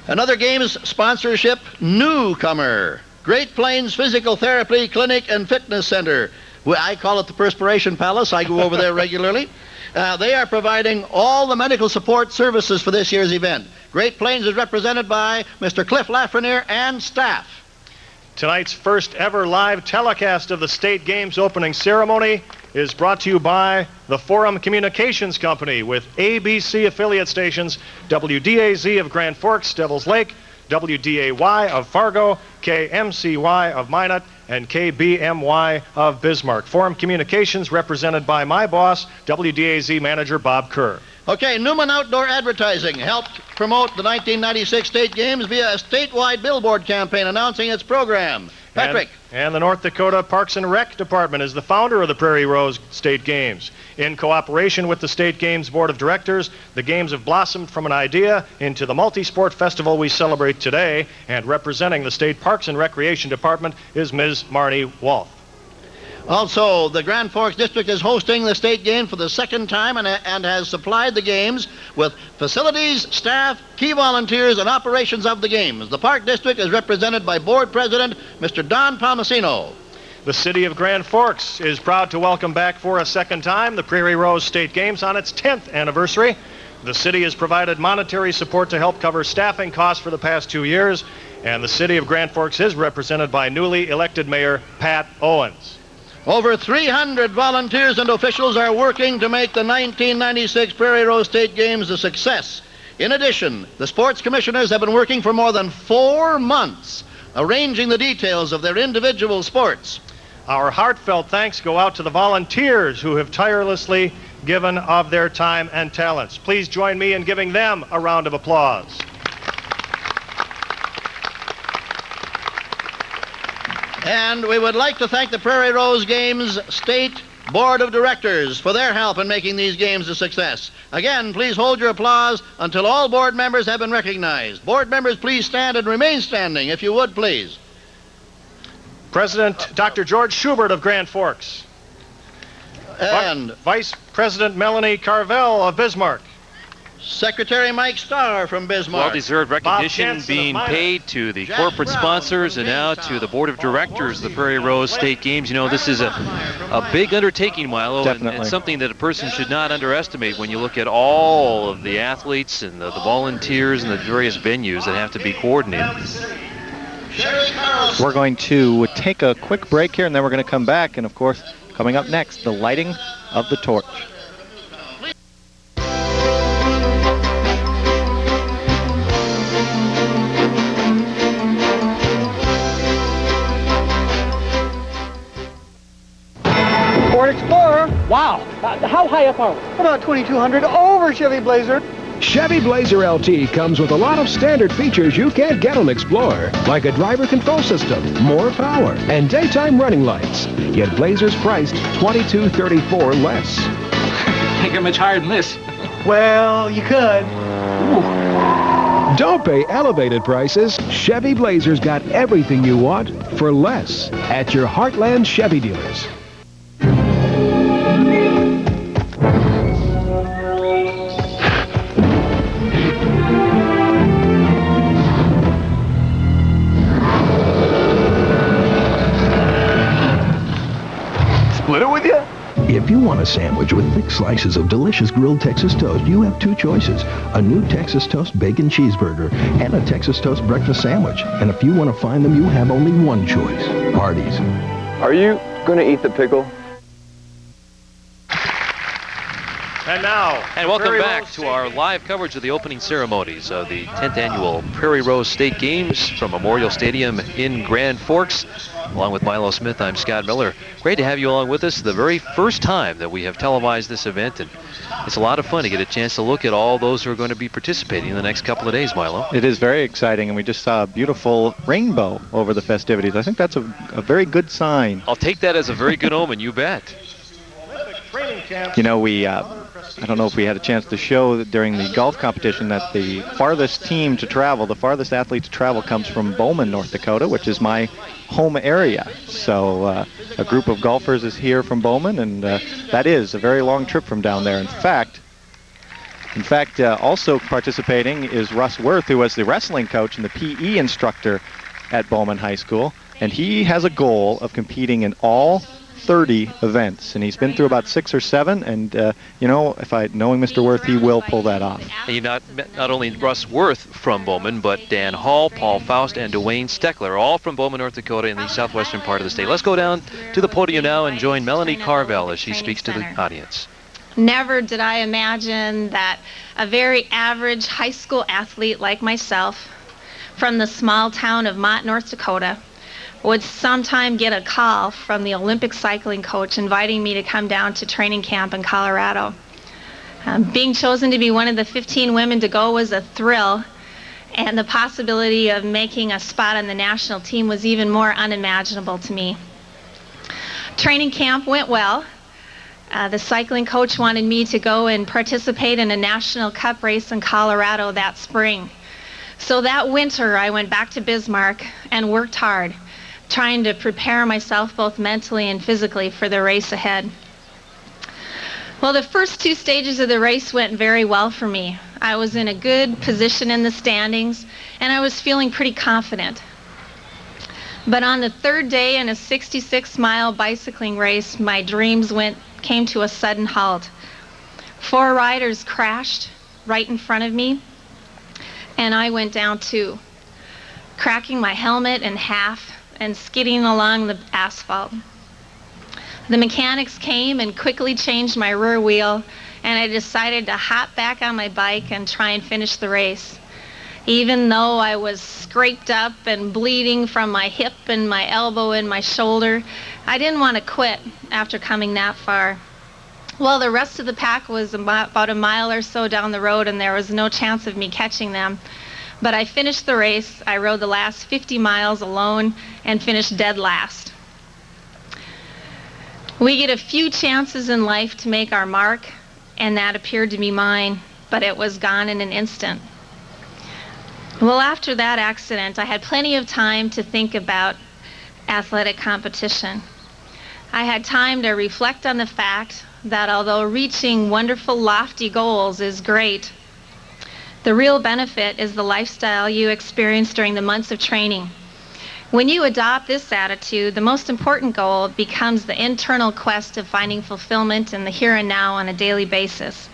[SPEAKER 4] Another games sponsorship newcomer, Great Plains Physical Therapy Clinic and Fitness Center. I call it the Perspiration Palace. I go over there regularly. They are providing all the medical support services for this year's event. Great Plains is represented by Mr. Cliff Lafreniere and staff.
[SPEAKER 5] Tonight's first ever live telecast of the State Games opening ceremony is brought to you by the Forum Communications Company with ABC affiliate stations WDAZ of Grand Forks, Devils Lake, WDAY of Fargo, KMCY of Minot, and KBMY of Bismarck. Forum Communications represented by my boss, WDAZ manager Bob Kerr.
[SPEAKER 4] Okay, Newman Outdoor Advertising helped promote the 1996 State Games via a statewide billboard campaign announcing its program. Patrick.
[SPEAKER 5] And the North Dakota Parks and Rec Department is the founder of the Prairie Rose State Games. In cooperation with the State Games Board of Directors, the games have blossomed from an idea into the multi-sport festival we celebrate today, and representing the State Parks and Recreation Department is Ms. Marnie Wolf.
[SPEAKER 4] Also, the Grand Forks District is hosting the state game for the second time and has supplied the games with facilities, staff, key volunteers, and operations of the games. The Park District is represented by Board President Mr. Don Palmasino.
[SPEAKER 5] The city of Grand Forks is proud to welcome back for a second time the Prairie Rose State Games on its 10th anniversary. The city has provided monetary support to help cover staffing costs for the past 2 years, and the city of Grand Forks is represented by newly elected Mayor Pat Owens.
[SPEAKER 4] Over 300 volunteers and officials are working to make the 1996 Prairie Rose State Games a success. In addition, the sports commissioners have been working for more than 4 months, arranging the details of their individual sports.
[SPEAKER 5] Our heartfelt thanks go out to the volunteers who have tirelessly given of their time and talents. Please join me in giving them a round of applause.
[SPEAKER 4] And we would like to thank the Prairie Rose Games State Board of Directors for their help in making these games a success. Again, please hold your applause until all board members have been recognized. Board members, please stand and remain standing, if you would, please.
[SPEAKER 5] President Dr. George Schubert of Grand Forks.
[SPEAKER 4] And
[SPEAKER 5] Vice President Melanie Carvel of Bismarck.
[SPEAKER 4] Secretary Mike Starr from Bismarck.
[SPEAKER 3] Well-deserved recognition
[SPEAKER 5] Jansen
[SPEAKER 3] being paid to the corporate sponsors and now to the Board of Directors of the Prairie Rose State Games. You know, this is a big undertaking, Milo, and something that a person should not underestimate when you look at all of the athletes and the volunteers and the various venues that have to be coordinated.
[SPEAKER 17] We're going to take a quick break here, and then we're going to come back. And, of course, coming up next, the lighting of the torch.
[SPEAKER 18] Ford Explorer. Wow. How high up are we? About 2,200 over Chevy Blazer.
[SPEAKER 19] Chevy Blazer LT comes with a lot of standard features you can't get on Explorer, like a driver control system, more power, and daytime running lights. Yet Blazer's priced $22.34 less.
[SPEAKER 18] Can't get much higher than this. Well, you could.
[SPEAKER 19] Don't pay elevated prices. Chevy Blazer's got everything you want for less at your Heartland Chevy dealers.
[SPEAKER 22] Split it with you? If you want a sandwich with thick slices of delicious grilled Texas toast, you have two choices. A new Texas Toast Bacon Cheeseburger and a Texas Toast Breakfast Sandwich. And if you want to find them, you have only one choice. Hardee's.
[SPEAKER 23] Are you going to eat the pickle?
[SPEAKER 5] And now,
[SPEAKER 3] and welcome
[SPEAKER 5] Prairie
[SPEAKER 3] back
[SPEAKER 5] Rose
[SPEAKER 3] to our live coverage of the opening ceremonies of the 10th annual Prairie Rose State Games from Memorial Stadium in Grand Forks. Along with Milo Smith, I'm Scott Miller. Great to have you along with us. The very first time that we have televised this event, and it's a lot of fun to get a chance to look at all those who are going to be participating in the next couple of days, Milo.
[SPEAKER 17] It is very exciting, and we just saw a beautiful rainbow over the festivities. I think that's a very good sign.
[SPEAKER 3] I'll take that as a very good omen, you bet.
[SPEAKER 17] You know, I don't know if we had a chance to show during the golf competition that the farthest team to travel, the farthest athlete to travel comes from Bowman, North Dakota, which is my home area. So a group of golfers is here from Bowman, and that is a very long trip from down there. In fact, also participating is Russ Worth, who was the wrestling coach and the PE instructor at Bowman High School, and he has a goal of competing in all 30 events, and he's been through about 6 or 7, and you know, knowing Mr. Worth, he will pull that off.
[SPEAKER 3] And you not only Russ Worth from Bowman, but Dan Hall, Paul Faust, and Dwayne Steckler, all from Bowman, North Dakota, in the southwestern part of the state. Let's go down to the podium now and join Melanie Carvel as she speaks to the audience.
[SPEAKER 20] Never did I imagine that a very average high school athlete like myself from the small town of Mott, North Dakota, would sometime get a call from the Olympic cycling coach inviting me to come down to training camp in Colorado. Being chosen to be one of the 15 women to go was a thrill, and the possibility of making a spot on the national team was even more unimaginable to me. Training camp went well. The cycling coach wanted me to go and participate in a national cup race in Colorado that spring. So that winter I went back to Bismarck and worked hard, trying to prepare myself both mentally and physically for the race ahead. Well, the first 2 stages of the race went very well for me. I was in a good position in the standings, and I was feeling pretty confident. But on the 3rd day in a 66-mile bicycling race, my dreams came to a sudden halt. 4 riders crashed right in front of me, and I went down too, cracking my helmet in half and skidding along the asphalt. The mechanics came and quickly changed my rear wheel, and I decided to hop back on my bike and try and finish the race. Even though I was scraped up and bleeding from my hip and my elbow and my shoulder, I didn't want to quit after coming that far. Well, the rest of the pack was about a mile or so down the road, and there was no chance of me catching them. But I finished the race. I rode the last 50 miles alone and finished dead last. We get a few chances in life to make our mark, and that appeared to be mine, but it was gone in an instant. Well, after that accident, I had plenty of time to think about athletic competition. I had time to reflect on the fact that although reaching wonderful, lofty goals is great, the real benefit is the lifestyle you experience during the months of training. When you adopt this attitude, the most important goal becomes the internal quest of finding fulfillment in the here and now on a daily basis.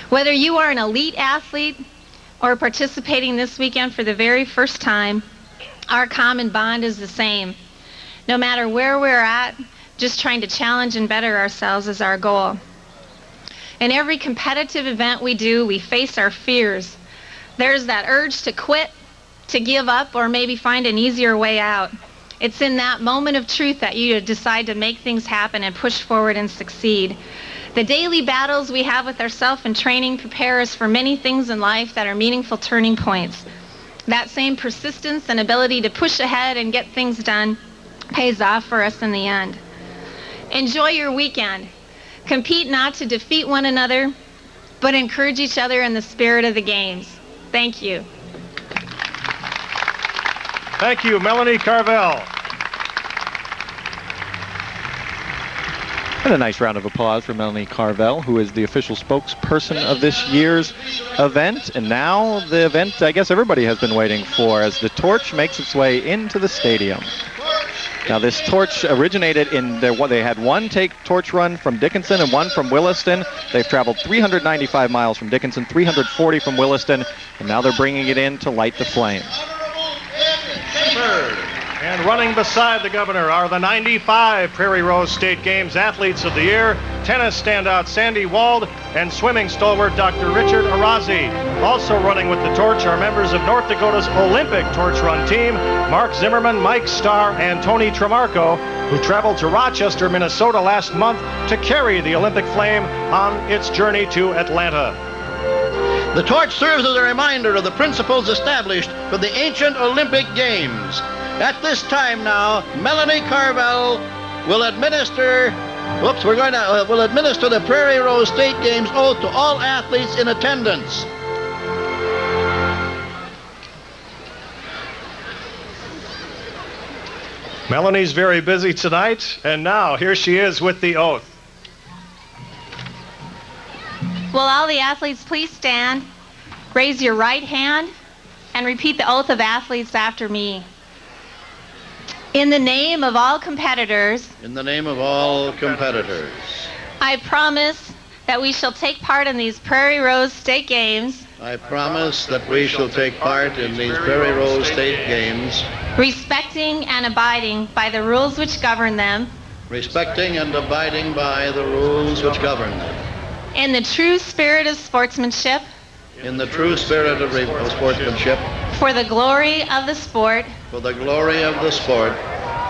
[SPEAKER 20] Whether you are an elite athlete or participating this weekend for the very first time, our common bond is the same. No matter where we're at, just trying to challenge and better ourselves is our goal. In every competitive event we do, we face our fears. There's that urge to quit, to give up, or maybe find an easier way out. It's in that moment of truth that you decide to make things happen and push forward and succeed. The daily battles we have with ourselves in training prepare us for many things in life that are meaningful turning points. That same persistence and ability to push ahead and get things done pays off for us in the end. Enjoy your weekend. Compete not to defeat one another, but encourage each other in the spirit of the games. Thank you.
[SPEAKER 5] Thank you, Melanie Carvel.
[SPEAKER 17] And a nice round of applause for Melanie Carvel, who is the official spokesperson of this year's event. And now the event I guess everybody has been waiting for as the torch makes its way into the stadium. Now this torch originated in they had one torch run from Dickinson and one from Williston. They've traveled 395 miles from Dickinson, 340 from Williston, and now they're bringing it in to light the flame.
[SPEAKER 5] And running beside the governor are the 95 Prairie Rose State Games Athletes of the Year, tennis standout Sandy Wald, and swimming stalwart Dr. Richard Arazi. Also running with the torch are members of North Dakota's Olympic torch run team, Mark Zimmerman, Mike Starr, and Tony Tremarco, who traveled to Rochester, Minnesota last month to carry the Olympic flame on its journey to Atlanta.
[SPEAKER 4] The torch serves as a reminder of the principles established for the ancient Olympic Games. At this time now, Melanie Carvel will administer the Prairie Rose State Games oath to all athletes in attendance.
[SPEAKER 5] Melanie's very busy tonight, and now here she is with the oath.
[SPEAKER 20] Will all the athletes please stand, raise your right hand, and repeat the oath of athletes after me. In the name of all competitors.
[SPEAKER 4] In the name of all competitors.
[SPEAKER 20] I promise that we shall take part in these Prairie Rose State Games.
[SPEAKER 4] I promise that we shall take part in these Prairie Rose State Games.
[SPEAKER 20] Respecting and abiding by the rules which govern them.
[SPEAKER 4] Respecting and abiding by the rules which govern them.
[SPEAKER 20] In the true spirit of sportsmanship.
[SPEAKER 4] In the true spirit of sportsmanship.
[SPEAKER 20] For the glory of the sport.
[SPEAKER 4] For the glory of the sport.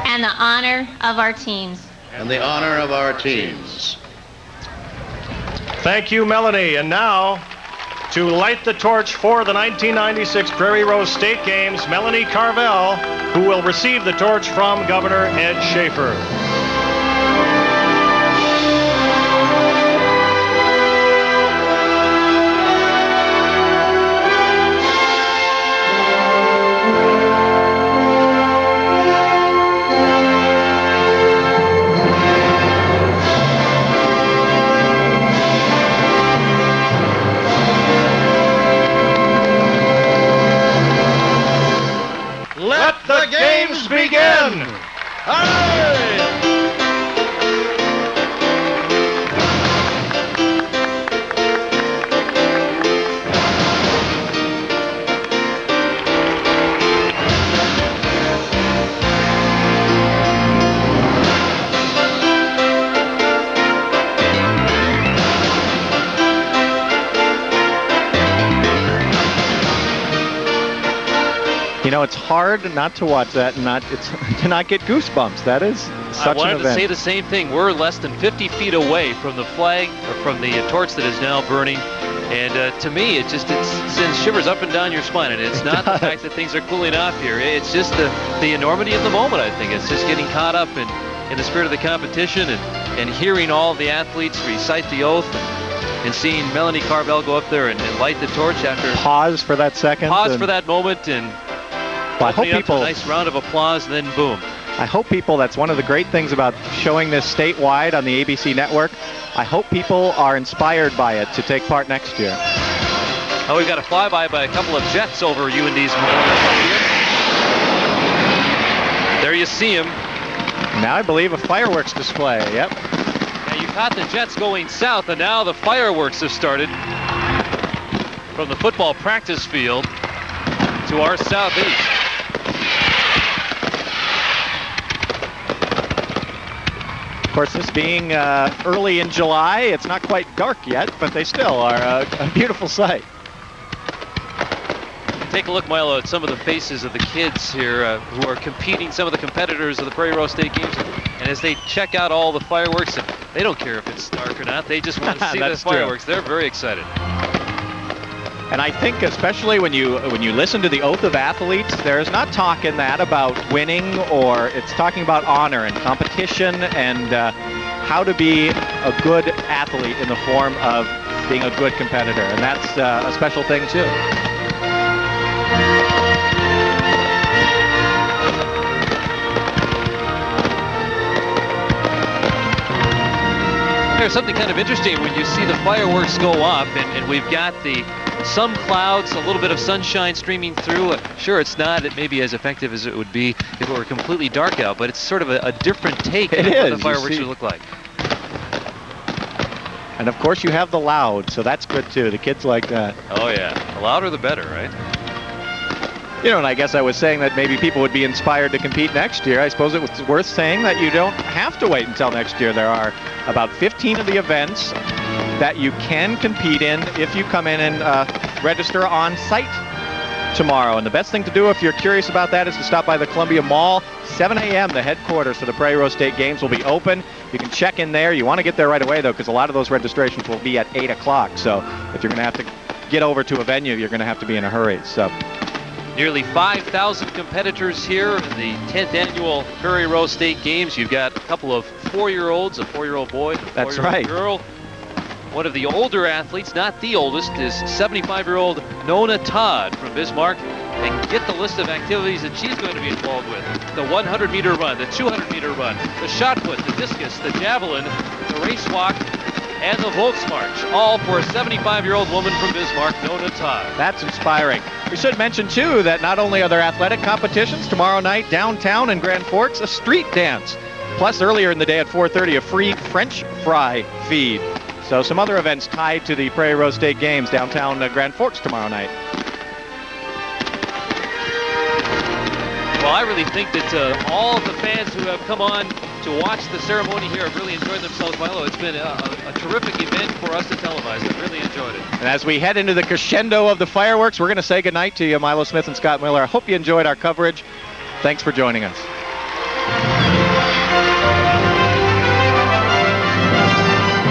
[SPEAKER 20] And the honor of our teams.
[SPEAKER 4] And the honor of our teams.
[SPEAKER 5] Thank you, Melanie. And now, to light the torch for the 1996 Prairie Rose State Games, Melanie Carvel, who will receive the torch from Governor Ed Schaefer.
[SPEAKER 4] The games begin! Hooray!
[SPEAKER 17] You know, it's hard not to watch that and to not get goosebumps. That is such an event.
[SPEAKER 3] I wanted to say the same thing. We're less than 50 feet away from the flag, or from the torch that is now burning. And to me, it sends shivers up and down your spine. And it's not the fact that things are cooling off here. It's just the enormity of the moment, I think. It's just getting caught up in the spirit of the competition and hearing all the athletes recite the oath and seeing Melanie Carvel go up there and light the torch after.
[SPEAKER 17] Pause for that second.
[SPEAKER 3] Pause for that moment and
[SPEAKER 17] well, I hope
[SPEAKER 3] a nice round of applause, and then boom.
[SPEAKER 17] I hope people, that's one of the great things about showing this statewide on the ABC network. I hope people are inspired by it to take part next year.
[SPEAKER 3] Oh, we've got a flyby by a couple of jets over UND's Memorial. There you see him.
[SPEAKER 17] Now I believe a fireworks display, yep.
[SPEAKER 3] Now you caught the jets going south, and now the fireworks have started from the football practice field to our southeast.
[SPEAKER 17] Of course, this being early in July, it's not quite dark yet, but they still are a beautiful sight.
[SPEAKER 3] Take a look, Milo, at some of the faces of the kids here who are competing, some of the competitors of the Prairie Rose State Games. And as they check out all the fireworks, they don't care if it's dark or not. They just want to see the fireworks. They're very excited.
[SPEAKER 17] And I think especially when you listen to the oath of athletes, there's not talk in that about winning, or it's talking about honor and competition and how to be a good athlete in the form of being a good competitor. And that's a special thing too.
[SPEAKER 3] There's something kind of interesting when you see the fireworks go off, and we've got some clouds, a little bit of sunshine streaming through. Sure, it's not maybe as effective as it would be if it were completely dark out, but it's sort of a different take on what the fireworks would look like.
[SPEAKER 17] And of course you have the loud, so that's good too. The kids like that.
[SPEAKER 3] Oh yeah, the louder the better, right?
[SPEAKER 17] You know, and I guess I was saying that maybe people would be inspired to compete next year. I suppose it was worth saying that you don't have to wait until next year. There are about 15 of the events that you can compete in if you come in and register on site tomorrow. And the best thing to do if you're curious about that is to stop by the Columbia Mall. 7 a.m. the headquarters for the Prairie Rose State Games will be open. You can check in there. You want to get there right away, though, because a lot of those registrations will be at 8 o'clock. So if you're going to have to get over to a venue, you're going to have to be in a hurry. So.
[SPEAKER 3] Nearly 5,000 competitors here in the 10th annual Prairie Rose State Games. You've got a couple of 4-year-olds, a 4-year-old boy, and a 4-year-old girl. One of the older athletes, not the oldest, is 75-year-old Nona Todd from Bismarck. And get the list of activities that she's going to be involved with. The 100-meter run, the 200-meter run, the shot put, the discus, the javelin, the race walk, and the Volksmarch, all for a 75-year-old woman from Bismarck, Nona Todd.
[SPEAKER 17] That's inspiring. We should mention, too, that not only are there athletic competitions tomorrow night downtown in Grand Forks, a street dance. Plus, earlier in the day at 4:30, a free French fry feed. So some other events tied to the Prairie Rose State Games downtown Grand Forks tomorrow night.
[SPEAKER 3] Well, I really think that all of the fans who have come on to watch the ceremony here have really enjoyed themselves, Milo. It's been a terrific event for us to televise. I've really enjoyed it.
[SPEAKER 17] And as we head into the crescendo of the fireworks, we're going to say goodnight to you, Milo Smith and Scott Miller. I hope you enjoyed our coverage. Thanks for joining us.